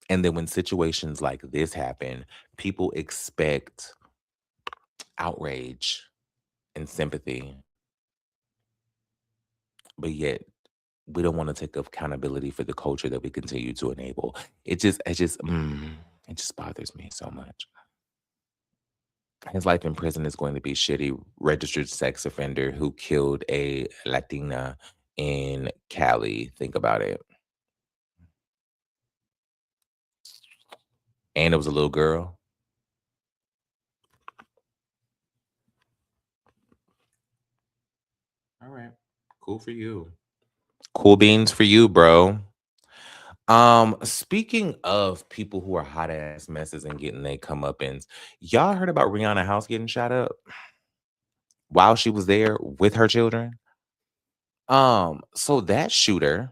And then when situations like this happen, people expect outrage and sympathy, but yet we don't want to take accountability for the culture that we continue to enable. It just bothers me so much. His life in prison is going to be shitty. Registered sex offender who killed a Latina in Cali. Think about it. And it was a little girl. All right. Cool for you. Cool beans for you, bro. Speaking of people who are hot ass messes and getting they comeuppance, y'all heard about Rihanna house getting shot up while she was there with her children? So that shooter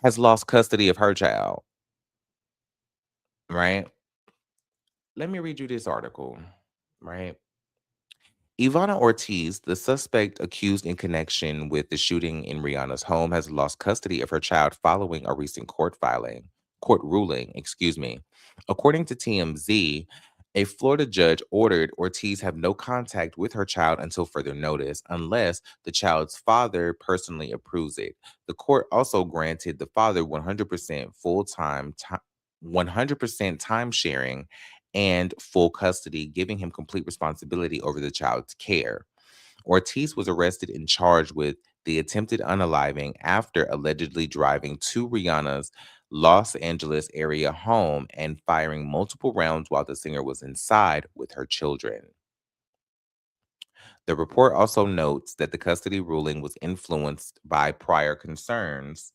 has lost custody of her child, right? Let me read you this article, right? Ivana Ortiz, the suspect accused in connection with the shooting in Rihanna's home, has lost custody of her child following a recent court ruling, excuse me. According to TMZ, a Florida judge ordered Ortiz have no contact with her child until further notice, unless the child's father personally approves it. The court also granted the father 100% full-time 100% time sharing and full custody, giving him complete responsibility over the child's care. Ortiz was arrested and charged with the attempted unaliving after allegedly driving to Rihanna's Los Angeles area home and firing multiple rounds while the singer was inside with her children. The report also notes that the custody ruling was influenced by prior concerns,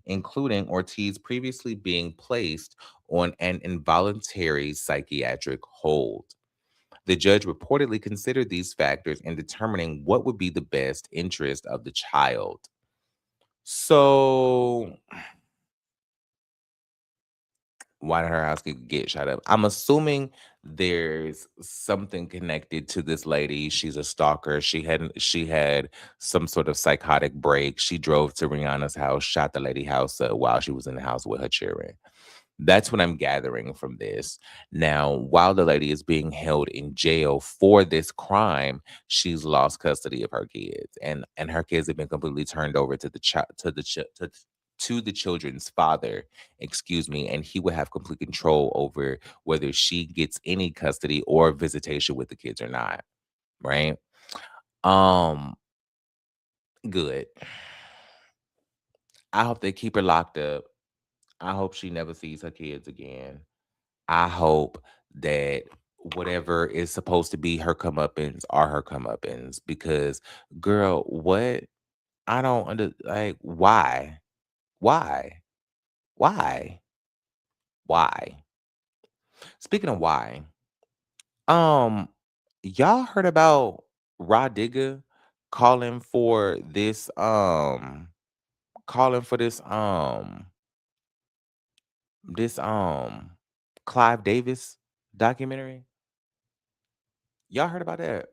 including Ortiz previously being placed on an involuntary psychiatric hold. The judge reportedly considered these factors in determining what would be the best interest of the child. So, why did her house get shot up? I'm assuming there's something connected to this lady. She's a stalker. She had some sort of psychotic break. She drove to Rihanna's house, shot the lady house up while she was in the house with her children. That's what I'm gathering from this. Now, while the lady is being held in jail for this crime, she's lost custody of her kids, and her kids have been completely turned over to the child to the children's father, excuse me, and he would have complete control over whether she gets any custody or visitation with the kids or not, right? Um, Good. I hope they keep her locked up. I hope she never sees her kids again. I hope that whatever is supposed to be her comeuppance are her comeuppance, because girl, what? I don't like why? Why? Why? Why? Speaking of why, um, y'all heard about DIgga calling for this calling for this Clive Davis documentary? Y'all heard about that?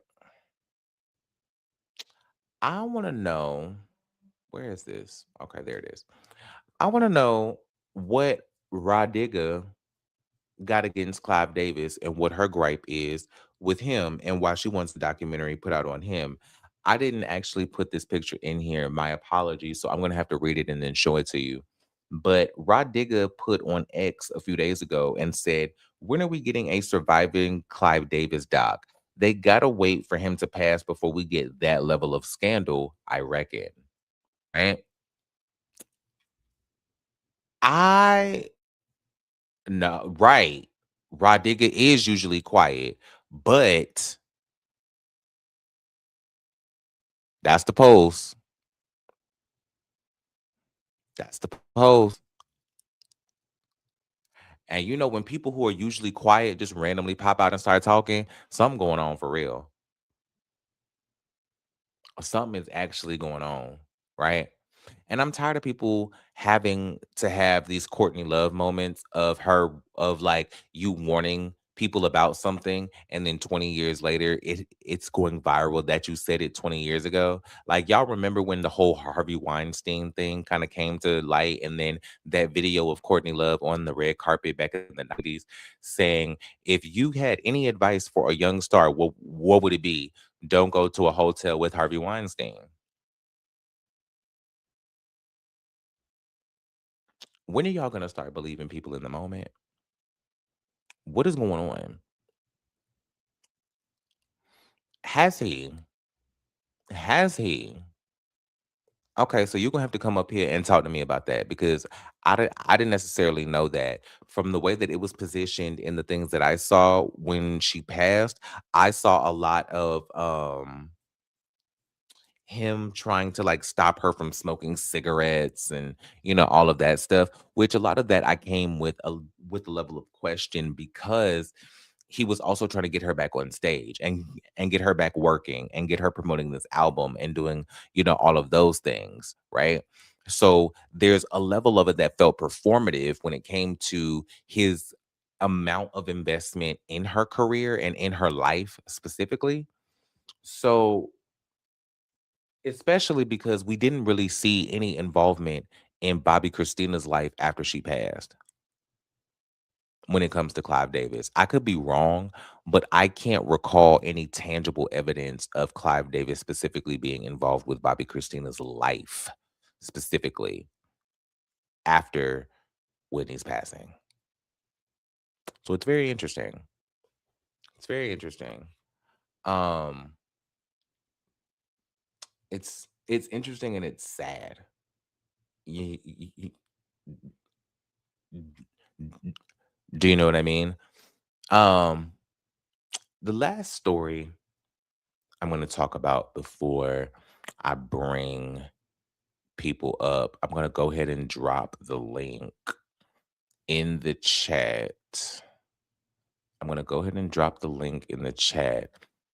I want to know, where is this? Okay, there it is. I want to know what DIgga got against Clive Davis and what her gripe is with him and why she wants the documentary put out on him. I didn't actually put this picture in here. My apologies. So I'm going to have to read it and then show it to you. But DIgga put on X a few days ago and said, when are we getting a surviving Clive Davis doc? They got to wait for him to pass before we get that level of scandal, I reckon. Right? I No, right. DIgga is usually quiet, but that's the post. That's the post. And you know, when people who are usually quiet just randomly pop out and start talking, something going on for real. Something is actually going on, right? And I'm tired of people having to have these Courtney Love moments of her, of like you warning people about something and then 20 years later it's going viral that you said it 20 years ago. Like, y'all remember when the whole Harvey Weinstein thing kind of came to light, and then that video of Courtney Love on the red carpet back in the 90s saying, if you had any advice for a young star, what would it be? Don't go to a hotel with Harvey Weinstein. When are y'all gonna start believing people in the moment? What is going on? Has he? Has he? Okay, so you're gonna have to come up here and talk to me about that, because I didn't necessarily know that. From the way that it was positioned in the things that I saw when she passed, I saw a lot of him trying to like stop her from smoking cigarettes and all of that stuff, which a lot of that I came with a level of question, because he was also trying to get her back on stage and get her back working and get her promoting this album and doing all of those things, right? So there's a level of it that felt performative when it came to his amount of investment in her career and in her life specifically. So, especially because we didn't really see any involvement in Bobby Christina's life after she passed when it comes to Clive Davis. I could be wrong, but I can't recall any tangible evidence of Clive Davis specifically being involved with Bobby Christina's life specifically after Whitney's passing. So it's very interesting. It's very interesting. Um it's interesting and it's sad. You, do you know what I mean? Um, the last story I'm going to talk about before I bring people up, I'm going to go ahead and drop the link in the chat. I'm going to go ahead and drop the link in the chat.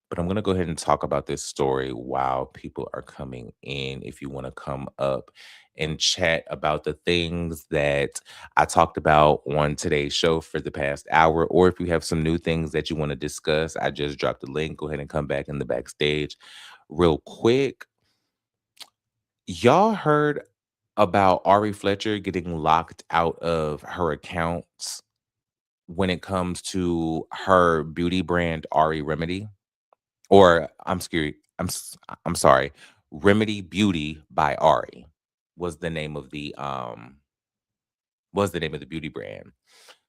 But I'm going to go ahead and talk about this story while people are coming in. If you want to come up and chat about the things that I talked about on today's show for the past hour, or if you have some new things that you want to discuss, I just dropped the link. Go ahead and come back in the backstage real quick. Y'all heard about Ari Fletcher getting locked out of her accounts when it comes to her beauty brand, Ari Remedy? Or I'm scared. I'm sorry. Remedy Beauty by Ari was the name of the beauty brand.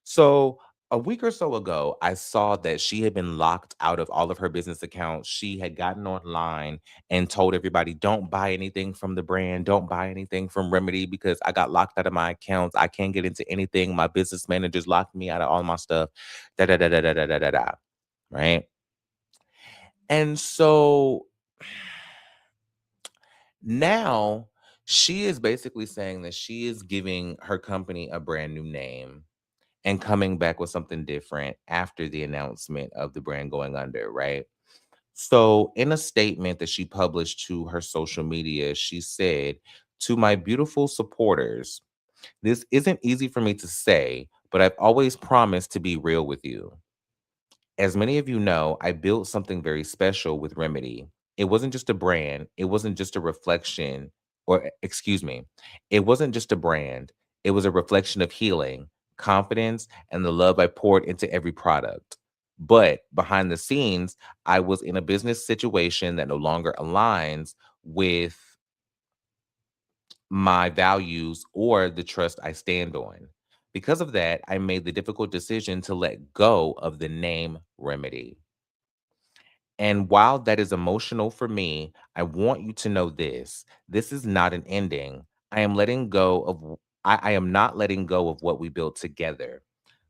So a week or so ago, I saw that she had been locked out of all of her business accounts. She had gotten online and told everybody, don't buy anything from the brand, don't buy anything from Remedy, because I got locked out of my accounts. I can't get into anything. My business managers locked me out of all my stuff. Da da da da da da da da da. Right. And so now she is basically saying that she is giving her company a brand new name and coming back with something different after the announcement of the brand going under, right? So, in a statement that she published to her social media, she said, To my beautiful supporters, this isn't easy for me to say, but I've always promised to be real with you. As many of you know, I built something very special with Remedy. It wasn't just a brand, it wasn't just a reflection, or excuse me, it wasn't just a brand, it was a reflection of healing, confidence, and the love I poured into every product. But behind the scenes, I was in a business situation that no longer aligns with my values or the trust I stand on. Because of that, I made the difficult decision to let go of the name Remedy. And while that is emotional for me, I want you to know this. This is not an ending. I am letting go of I am not letting go of what we built together.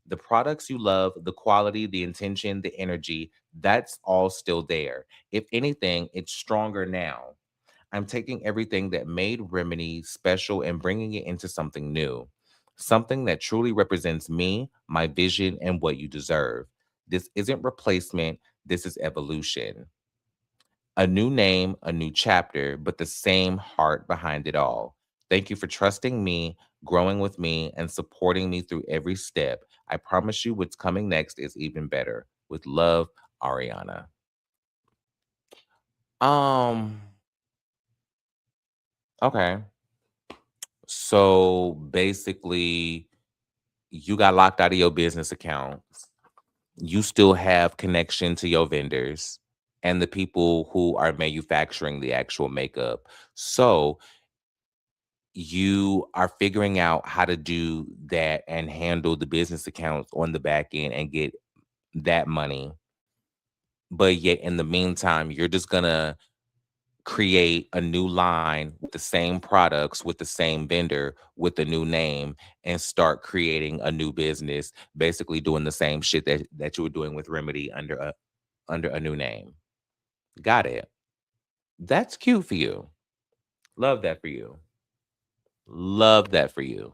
The products you love, the quality, the intention, the energy, that's all still there. If anything, it's stronger now. I'm taking everything that made Remedy special and bringing it into something new, something that truly represents me, my vision, and what you deserve. This isn't replacement, this is evolution. A new name, a new chapter, but the same heart behind it all. Thank you for trusting me, growing with me, and supporting me through every step. I promise you what's coming next is even better. With love, Ariana. Um, okay. So basically, you got locked out of your business accounts. You still have connection to your vendors and the people who are manufacturing the actual makeup. So you are figuring out how to do that and handle the business accounts on the back end and get that money. But yet, in the meantime, you're just gonna create a new line with the same products with the same vendor with the new name and start creating a new business, basically doing the same shit that you were doing with Remedy under a new name. Got it. That's cute for you. Love that for you. Love that for you.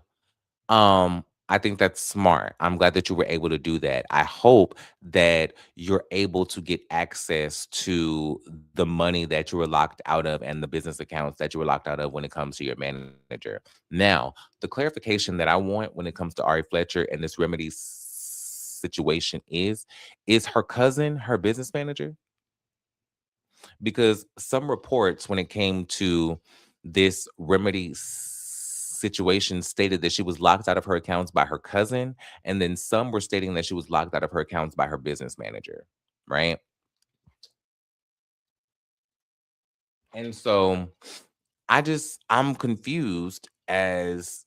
I think that's smart. I'm glad that you were able to do that. I hope that you're able to get access to the money that you were locked out of and the business accounts that you were locked out of when it comes to your manager. Now, the clarification that I want when it comes to Ari Fletcher and this remedy situation is her cousin her business manager? Because some reports when it came to this remedy situation stated that she was locked out of her accounts by her cousin, and then some were stating that she was locked out of her accounts by her business manager, right? And so I'm confused as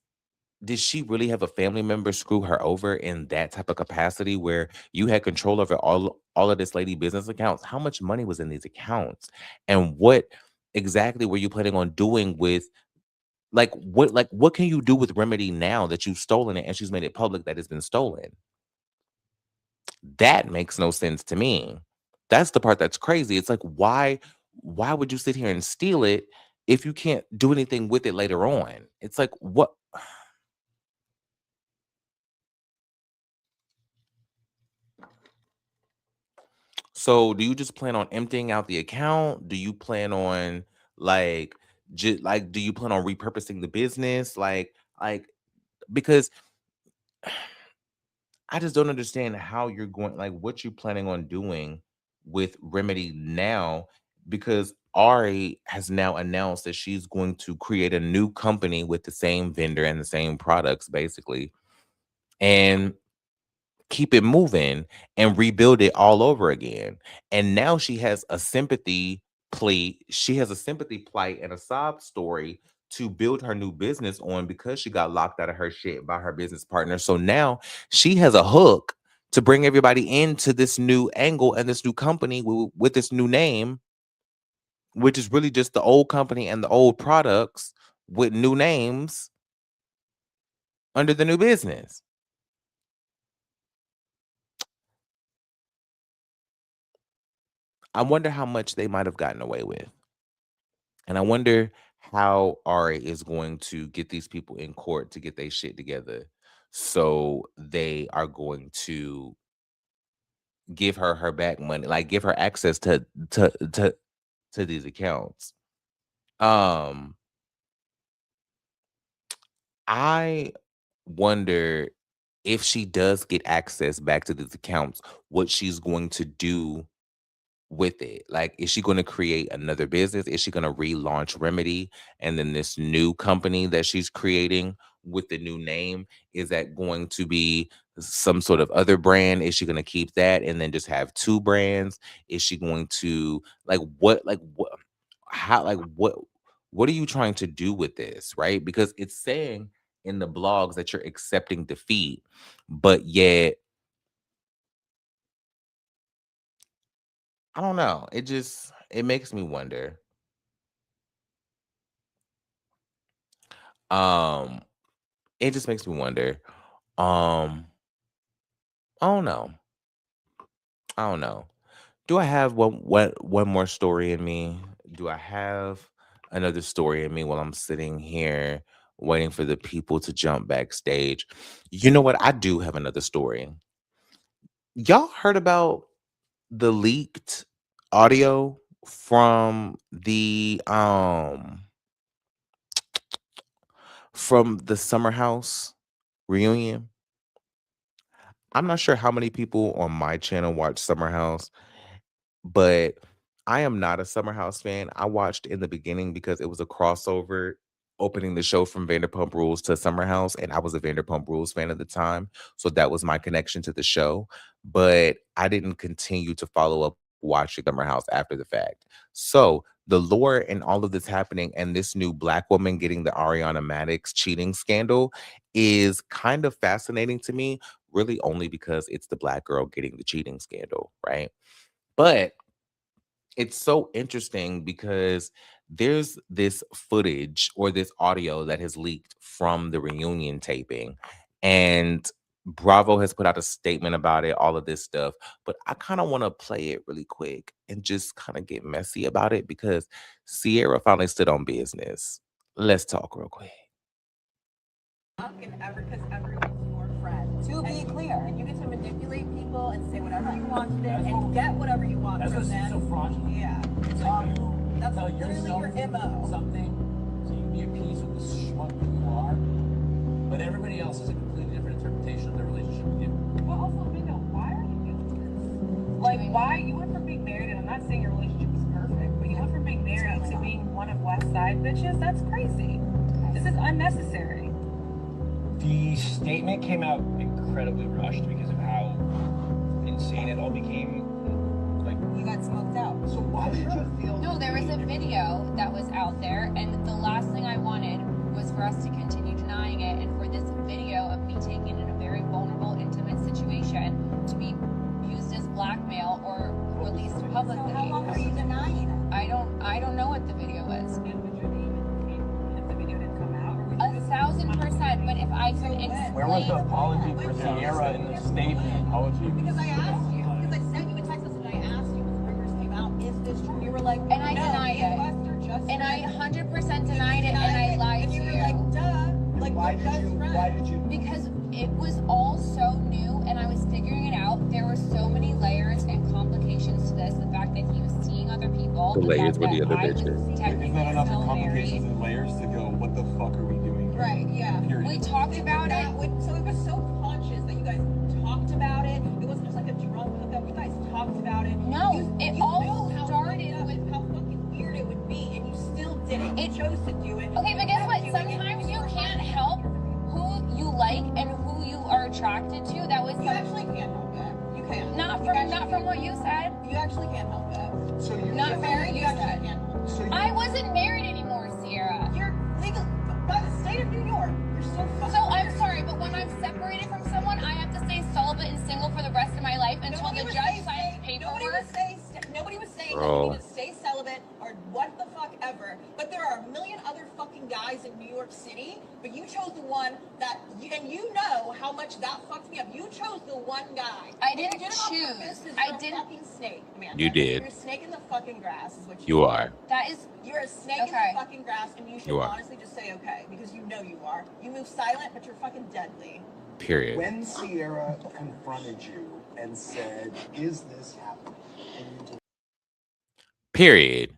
did she really have a family member screw her over in that type of capacity where you had control over all of this lady business accounts? How much money was in these accounts? And what exactly were you planning on doing with what can you do with Remedy now that you've stolen it and she's made it public that it's been stolen? That makes no sense to me. That's the part that's crazy. It's like why would you sit here and steal it if you can't do anything with it later on? It's like what so do you just plan on emptying out the account? Do you plan on like do you plan on repurposing the business? Like because I just don't understand how you're going like what you're planning on doing with Remedy now because Ari has now announced that she's going to create a new company with the same vendor and the same products basically and keep it moving and rebuild it all over again. And now she has a sympathy plea. She has a sympathy plight and a sob story to build her new business on because she got locked out of her shit by her business partner. So now she has a hook to bring everybody into this new angle and this new company with this new name, which is really just the old company and the old products with new names under the new business. I wonder how much they might have gotten away with. And I wonder how Ari is going to get these people in court to get their shit together. So they are going to give her her back money, like give her access to to these accounts. Um I wonder if she does get access back to these accounts, what she's going to do with it. Like, is she going to create another business? Is she going to relaunch Remedy and then this new company that she's creating with the new name? Is that going to be some sort of other brand? Is she going to keep that and then just have two brands? Is she going to how, what are you trying to do with this? Right? Because it's saying in the blogs that you're accepting defeat, but yet I don't know. It makes me wonder. Um, it just makes me wonder. Um, I don't know. I don't know. Do I have one more story in me? Do I have another story in me while I'm sitting here waiting for the people to jump backstage? You know what? I do have another story. Y'all heard about the leaked audio from the Summer House reunion? I'm not sure how many people on my channel watch Summer House, but I am not a Summer House fan. I watched in the beginning because it was a crossover opening the show from Vanderpump Rules to Summer House, and I was a Vanderpump Rules fan at the time, so that was my connection to the show. But I didn't continue to follow up watching Summer House after the fact. So the lore and all of this happening, and this new black woman getting the Ariana Madix cheating scandal is kind of fascinating to me, really only because it's the black girl getting the cheating scandal, right? But it's so interesting because there's this footage or this audio that has leaked from the reunion taping, and Bravo has put out a statement about it, all of this stuff. But I kind of want to play it really quick and just kind of get messy about it because Sierra finally stood on business. Let's talk real quick. Because everyone's your friend. To be clear, and you get to manipulate people and say whatever you want to them and get whatever you want from them. So fraudulent. Yeah. That's literally your MO. Something so you can be at peace with the schmuck that you are, but everybody else has a completely different interpretation of their relationship with you. Well, also, Mingo, why are you doing this? Like, why you went from being married, and I'm not saying your relationship is perfect, but you went from being married to being one of West Side bitches. That's crazy. This is unnecessary. The statement came out incredibly rushed because of how insane it all became. Like, You got smoked out. so why did you feel? No, there was a video that was out there, and the last thing I wanted was for us to continue denying it, and for this video of me taken in a very vulnerable, intimate situation to be used as blackmail or released publicly. So how long are you denying it? I don't know what the video was. And would your name if the video didn't come out? Or would you 1,000%, but if I can explain. Where was the apology for Sierra in the statement? Apology. Because I asked you, because I sent you a text message and I asked you when the rumors came out, is this true? You were like, And I no, denied it. Lester just And I said- 100% denied it, and I lied and to you you. were like, duh. Like, Why your did best you? friend. Why did you? Because it was all so new and I was figuring it out. There were so many layers and complications to this. The fact that he was seeing other people. The layers fact were the that other I was bitches. technically Isn't that enough still complications married. and layers to go, what the fuck are we doing? Right, yeah. Period. We talked about it. So it was so conscious that you guys talked about it. It wasn't just like a drunk hookup. You guys talked about it. No, you all knew how started fucked up with. and how fucking weird it would be, and you still did it. You It- chose to do it. Okay, but guess what? You kept doing it. Sometimes you can't help who you like and who you are attracted to. That was You actually can't help it. You can't. not You actually from what you said. You actually can't help it. So you Not You're from married. what You you actually said. can't help it. So you, I wasn't married anymore, Sierra. You're legal by the state of New York. You're still fucking So I'm married. sorry, but when I'm separated from someone, I have to stay celibate and single for the rest of my life until Nobody the would judge say- signs Nobody paperwork. would say Bro. that you need to stay celibate or what the fuck ever. But there are a million other fucking guys in New York City. But you chose the one that, and you know how much that fucked me up. You chose the one guy. I And you didn't did it on choose. purpose 'cause I you're a didn't- fucking snake, Amanda. You did. You're a snake in the fucking grass, is what You are. That is You're a snake in Okay. the fucking grass, and you should You are. honestly just say okay because you know you are. You move silent, but you're fucking deadly. Period. When Sierra confronted you and said, "Is this happening?" and you Period.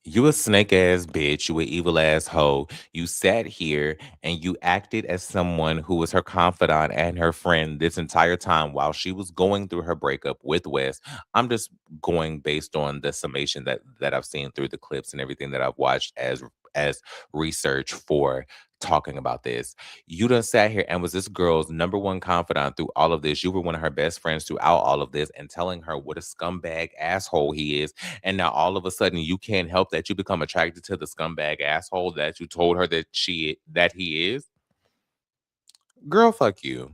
You a snake ass bitch. You a evil ass hoe. You sat here and you acted as someone who was her confidant and her friend this entire time while she was going through her breakup with Wes. I'm just going based on the summation that I've seen through the clips and everything that I've watched as research for talking about this. You done sat here and was this girl's number one confidant through all of this. You were one of her best friends throughout all of this and telling her what a scumbag asshole he is, and now all of a sudden you can't help that you become attracted to the scumbag asshole that you told her that he is. Girl, fuck you.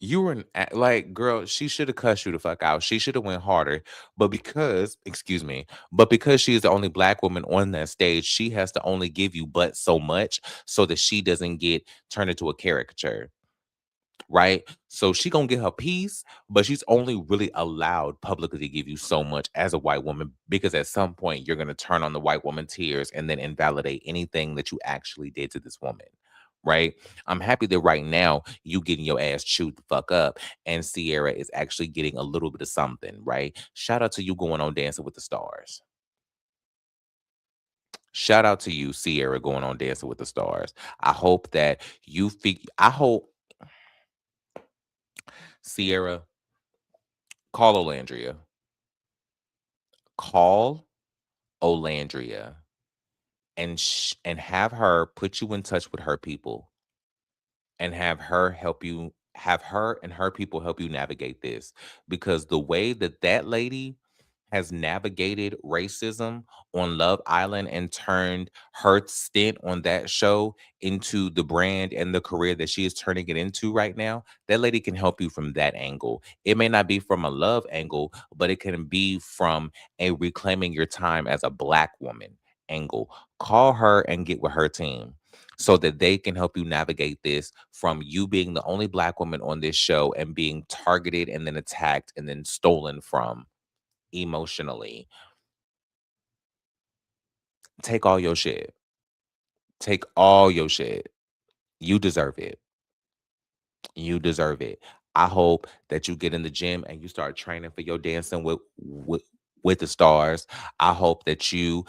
You were like, girl, she should have cussed you the fuck out. She should have went harder. But because, excuse me, but because she is the only black woman on that stage, she has to only give you but so much so that she doesn't get turned into a caricature. Right? So she gonna get her piece, but she's only really allowed publicly to give you so much as a white woman because at some point you're gonna turn on the white woman tears and then invalidate anything that you actually did to this woman. Right? I'm happy that right now you getting your ass chewed the fuck up and Sierra is actually getting a little bit of something, right? Shout out to you going on Dancing with the Stars. Shout out to you, Sierra, going on Dancing with the Stars. I hope that I hope Sierra, call Olandria. Call Olandria and have her put you in touch with her people and have her and her people help you navigate this, because the way that that lady has navigated racism on Love Island and turned her stint on that show into the brand and the career that she is turning it into right now, that lady can help you from that angle. It may not be from a love angle, but it can be from a reclaiming your time as a black woman angle. Call her and get with her team so that they can help you navigate this from you being the only black woman on this show and being targeted and then attacked and then stolen from emotionally. Take all your shit. Take all your shit. You deserve it. You deserve it. I hope that you get in the gym and you start training for your dancing with the stars. I hope that you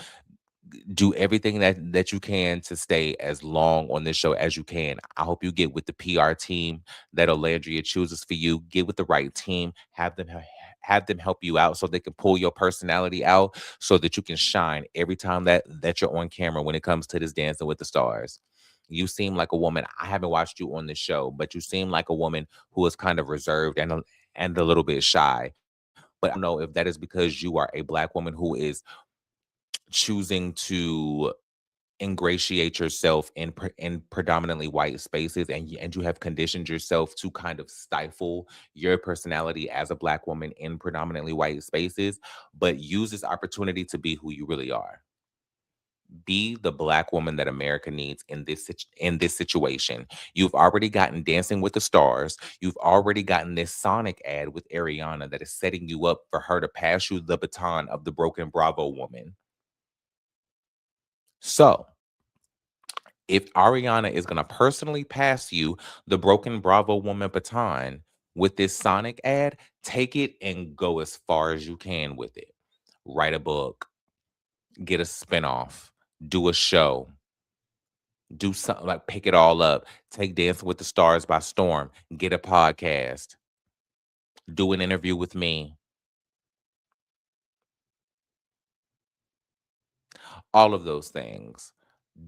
do everything that you can to stay as long on this show as you can. I hope you get with the PR team that Olandria chooses for you. Get with the right team. Have them help you out so they can pull your personality out so that you can shine every time that you're on camera when it comes to this Dancing with the Stars. You seem like a woman. I haven't watched you on the show, but you seem like a woman who is kind of reserved and a little bit shy. But I don't know if that is because you are a black woman who is choosing to ingratiate yourself in predominantly white spaces, and you have conditioned yourself to kind of stifle your personality as a black woman in predominantly white spaces, but use this opportunity to be who you really are. Be the black woman that America needs in this situation. You've already gotten Dancing with the Stars. You've already gotten this Sonic ad with Ariana that is setting you up for her to pass you the baton of the broken Bravo woman. So, if Ariana is going to personally pass you the broken Bravo woman baton with this Sonic ad, take it and go as far as you can with it. Write a book, get a spinoff, do a show, do something like pick it all up, take Dancing with the Stars by storm, get a podcast, do an interview with me. All of those things.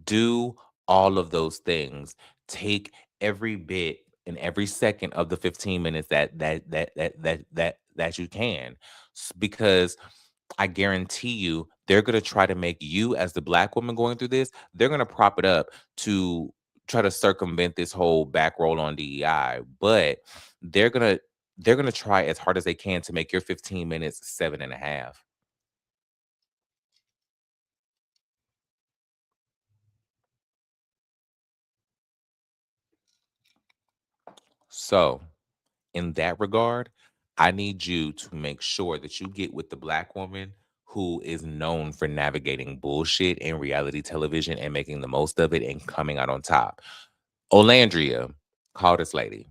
Do all of those things. Take every bit and every second of the 15 minutes that you can. Because I guarantee you they're going to try to make you, as the black woman going through this, they're going to prop it up to try to circumvent this whole back roll on DEI, but they're going to try as hard as they can to make your 15 minutes 7.5. So in that regard, I need you to make sure that you get with the black woman who is known for navigating bullshit in reality television and making the most of it and coming out on top. Olandria, call this lady.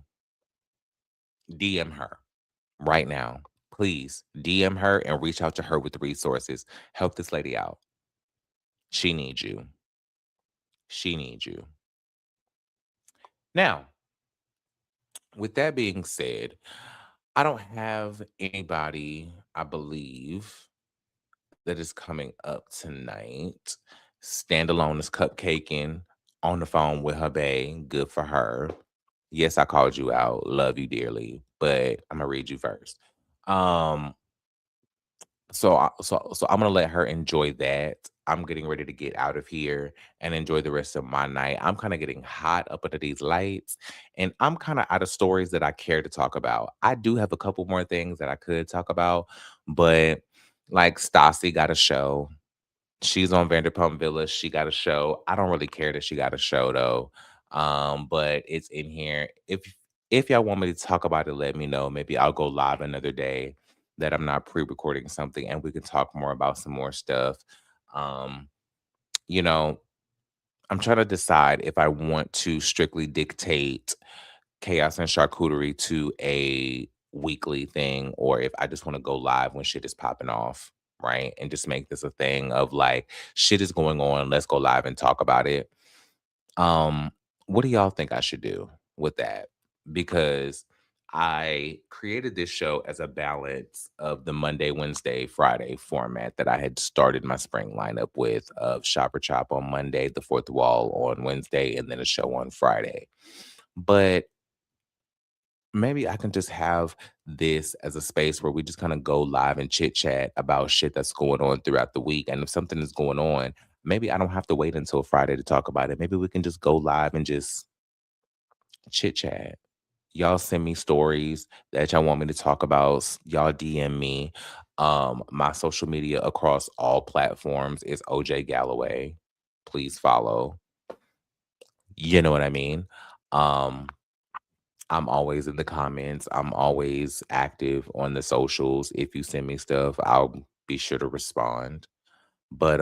DM her right now. Please DM her and reach out to her with the resources. Help this lady out. She needs you. She needs you. Now, with that being said, I don't have anybody, I believe, that is coming up tonight. Standalone is cupcaking on the phone with her bae. Good for her. Yes, I called you out. Love you dearly, but I'm gonna read you first. Um, so I'm gonna let her enjoy that. I'm getting ready to get out of here and enjoy the rest of my night. I'm kind of getting hot up under these lights, and I'm kind of out of stories that I care to talk about. I do have a couple more things that I could talk about, but like Stassi got a show. She's on Vanderpump Villa. She got a show. I don't really care that she got a show though. But it's in here. If y'all want me to talk about it, let me know. Maybe I'll go live another day that I'm not pre-recording something and we can talk more about some more stuff. Um, you know, I'm trying to decide if I want to strictly dictate Chaos and Charcuterie to a weekly thing or if I just want to go live when shit is popping off, right? And just make this a thing of like shit is going on, let's go live and talk about it. What do y'all think I should do with that? Because I created this show as a balance of the Monday, Wednesday, Friday format that I had started my spring lineup with of Shop or Chop on Monday, The Fourth Wall on Wednesday, and then a show on Friday. But maybe I can just have this as a space where we just kind of go live and chit chat about shit that's going on throughout the week. And if something is going on, maybe I don't have to wait until Friday to talk about it. Maybe we can just go live and just chit chat. Y'all send me stories that y'all want me to talk about. Y'all DM me. My social media across all platforms is OJ Galloway. Please follow. You know what I mean? I'm always in the comments. I'm always active on the socials. If you send me stuff, I'll be sure to respond. But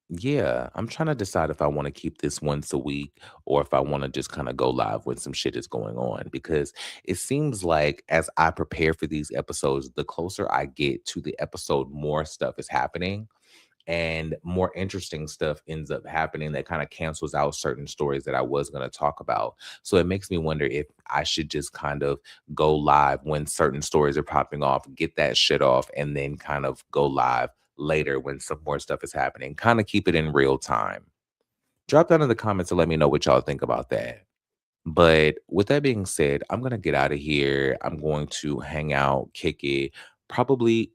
yeah, I'm trying to decide if I want to keep this once a week or if I want to just kind of go live when some shit is going on because it seems like as I prepare for these episodes, the closer I get to the episode, more stuff is happening. And more interesting stuff ends up happening that kind of cancels out certain stories that I was going to talk about. So it makes me wonder if I should just kind of go live when certain stories are popping off, get that shit off, and then kind of go live later when some more stuff is happening. Kind of keep it in real time. Drop down in the comments and let me know what y'all think about that. But with that being said, I'm going to get out of here. I'm going to hang out, kick it, probably.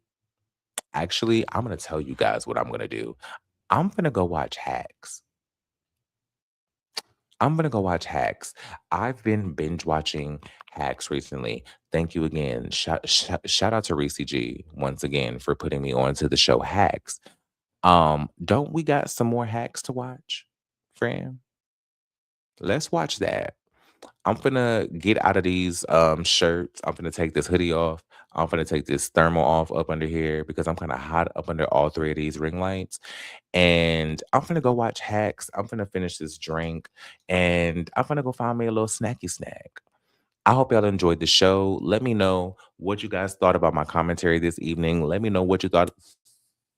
Actually, I'm going to tell you guys what I'm going to do. I'm going to go watch Hacks. I've been binge watching Hacks recently. Thank you again. Shout out to Reese G once again for putting me on to the show Hacks. Don't we got some more Hacks to watch, friend? Let's watch that. I'm gonna get out of these shirts. I'm gonna take this hoodie off. I'm gonna take this thermal off up under here because I'm kind of hot up under all three of these ring lights. And I'm gonna go watch Hacks. I'm gonna finish this drink and I'm gonna go find me a little snacky snack. I hope y'all enjoyed the show. Let me know what you guys thought about my commentary this evening. Let me know what you thought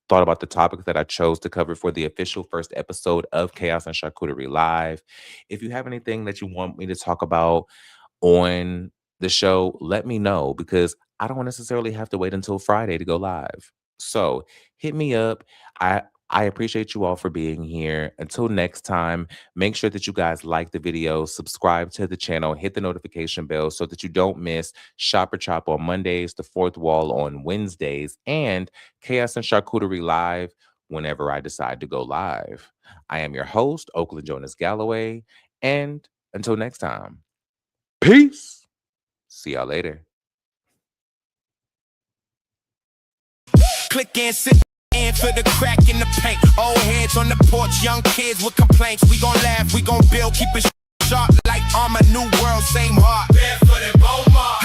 about the topics that I chose to cover for the official first episode of Chaos and Charcuterie Live. If you have anything that you want me to talk about on the show, let me know because I don't necessarily have to wait until Friday to go live. So hit me up. I appreciate you all for being here. Until next time, make sure that you guys like the video, subscribe to the channel, hit the notification bell so that you don't miss Shop or Chop on Mondays, The Fourth Wall on Wednesdays, and Chaos and Charcuterie Live whenever I decide to go live. I am your host, Oakland Jonas Galloway, and until next time, peace. See y'all later. Click and sit in for the crack in the paint. Old heads on the porch, young kids with complaints. We gon' laugh, we gon' build, keep it sharp like armor. New world, same heart. Barefoot and Beaumont.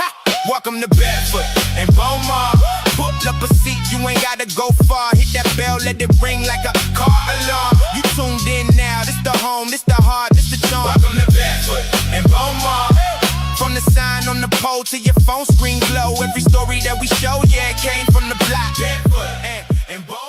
Welcome to Barefoot and Beaumont. Pull up a seat, you ain't gotta go far. Hit that bell, let it ring like a car alarm. You tuned in now, this the home, this the heart, this the charm. Welcome to Barefoot and Beaumont. From the sign on the pole to your phone screen glow. Every story that we show, yeah, it came from the block. Barefoot and Beaumont.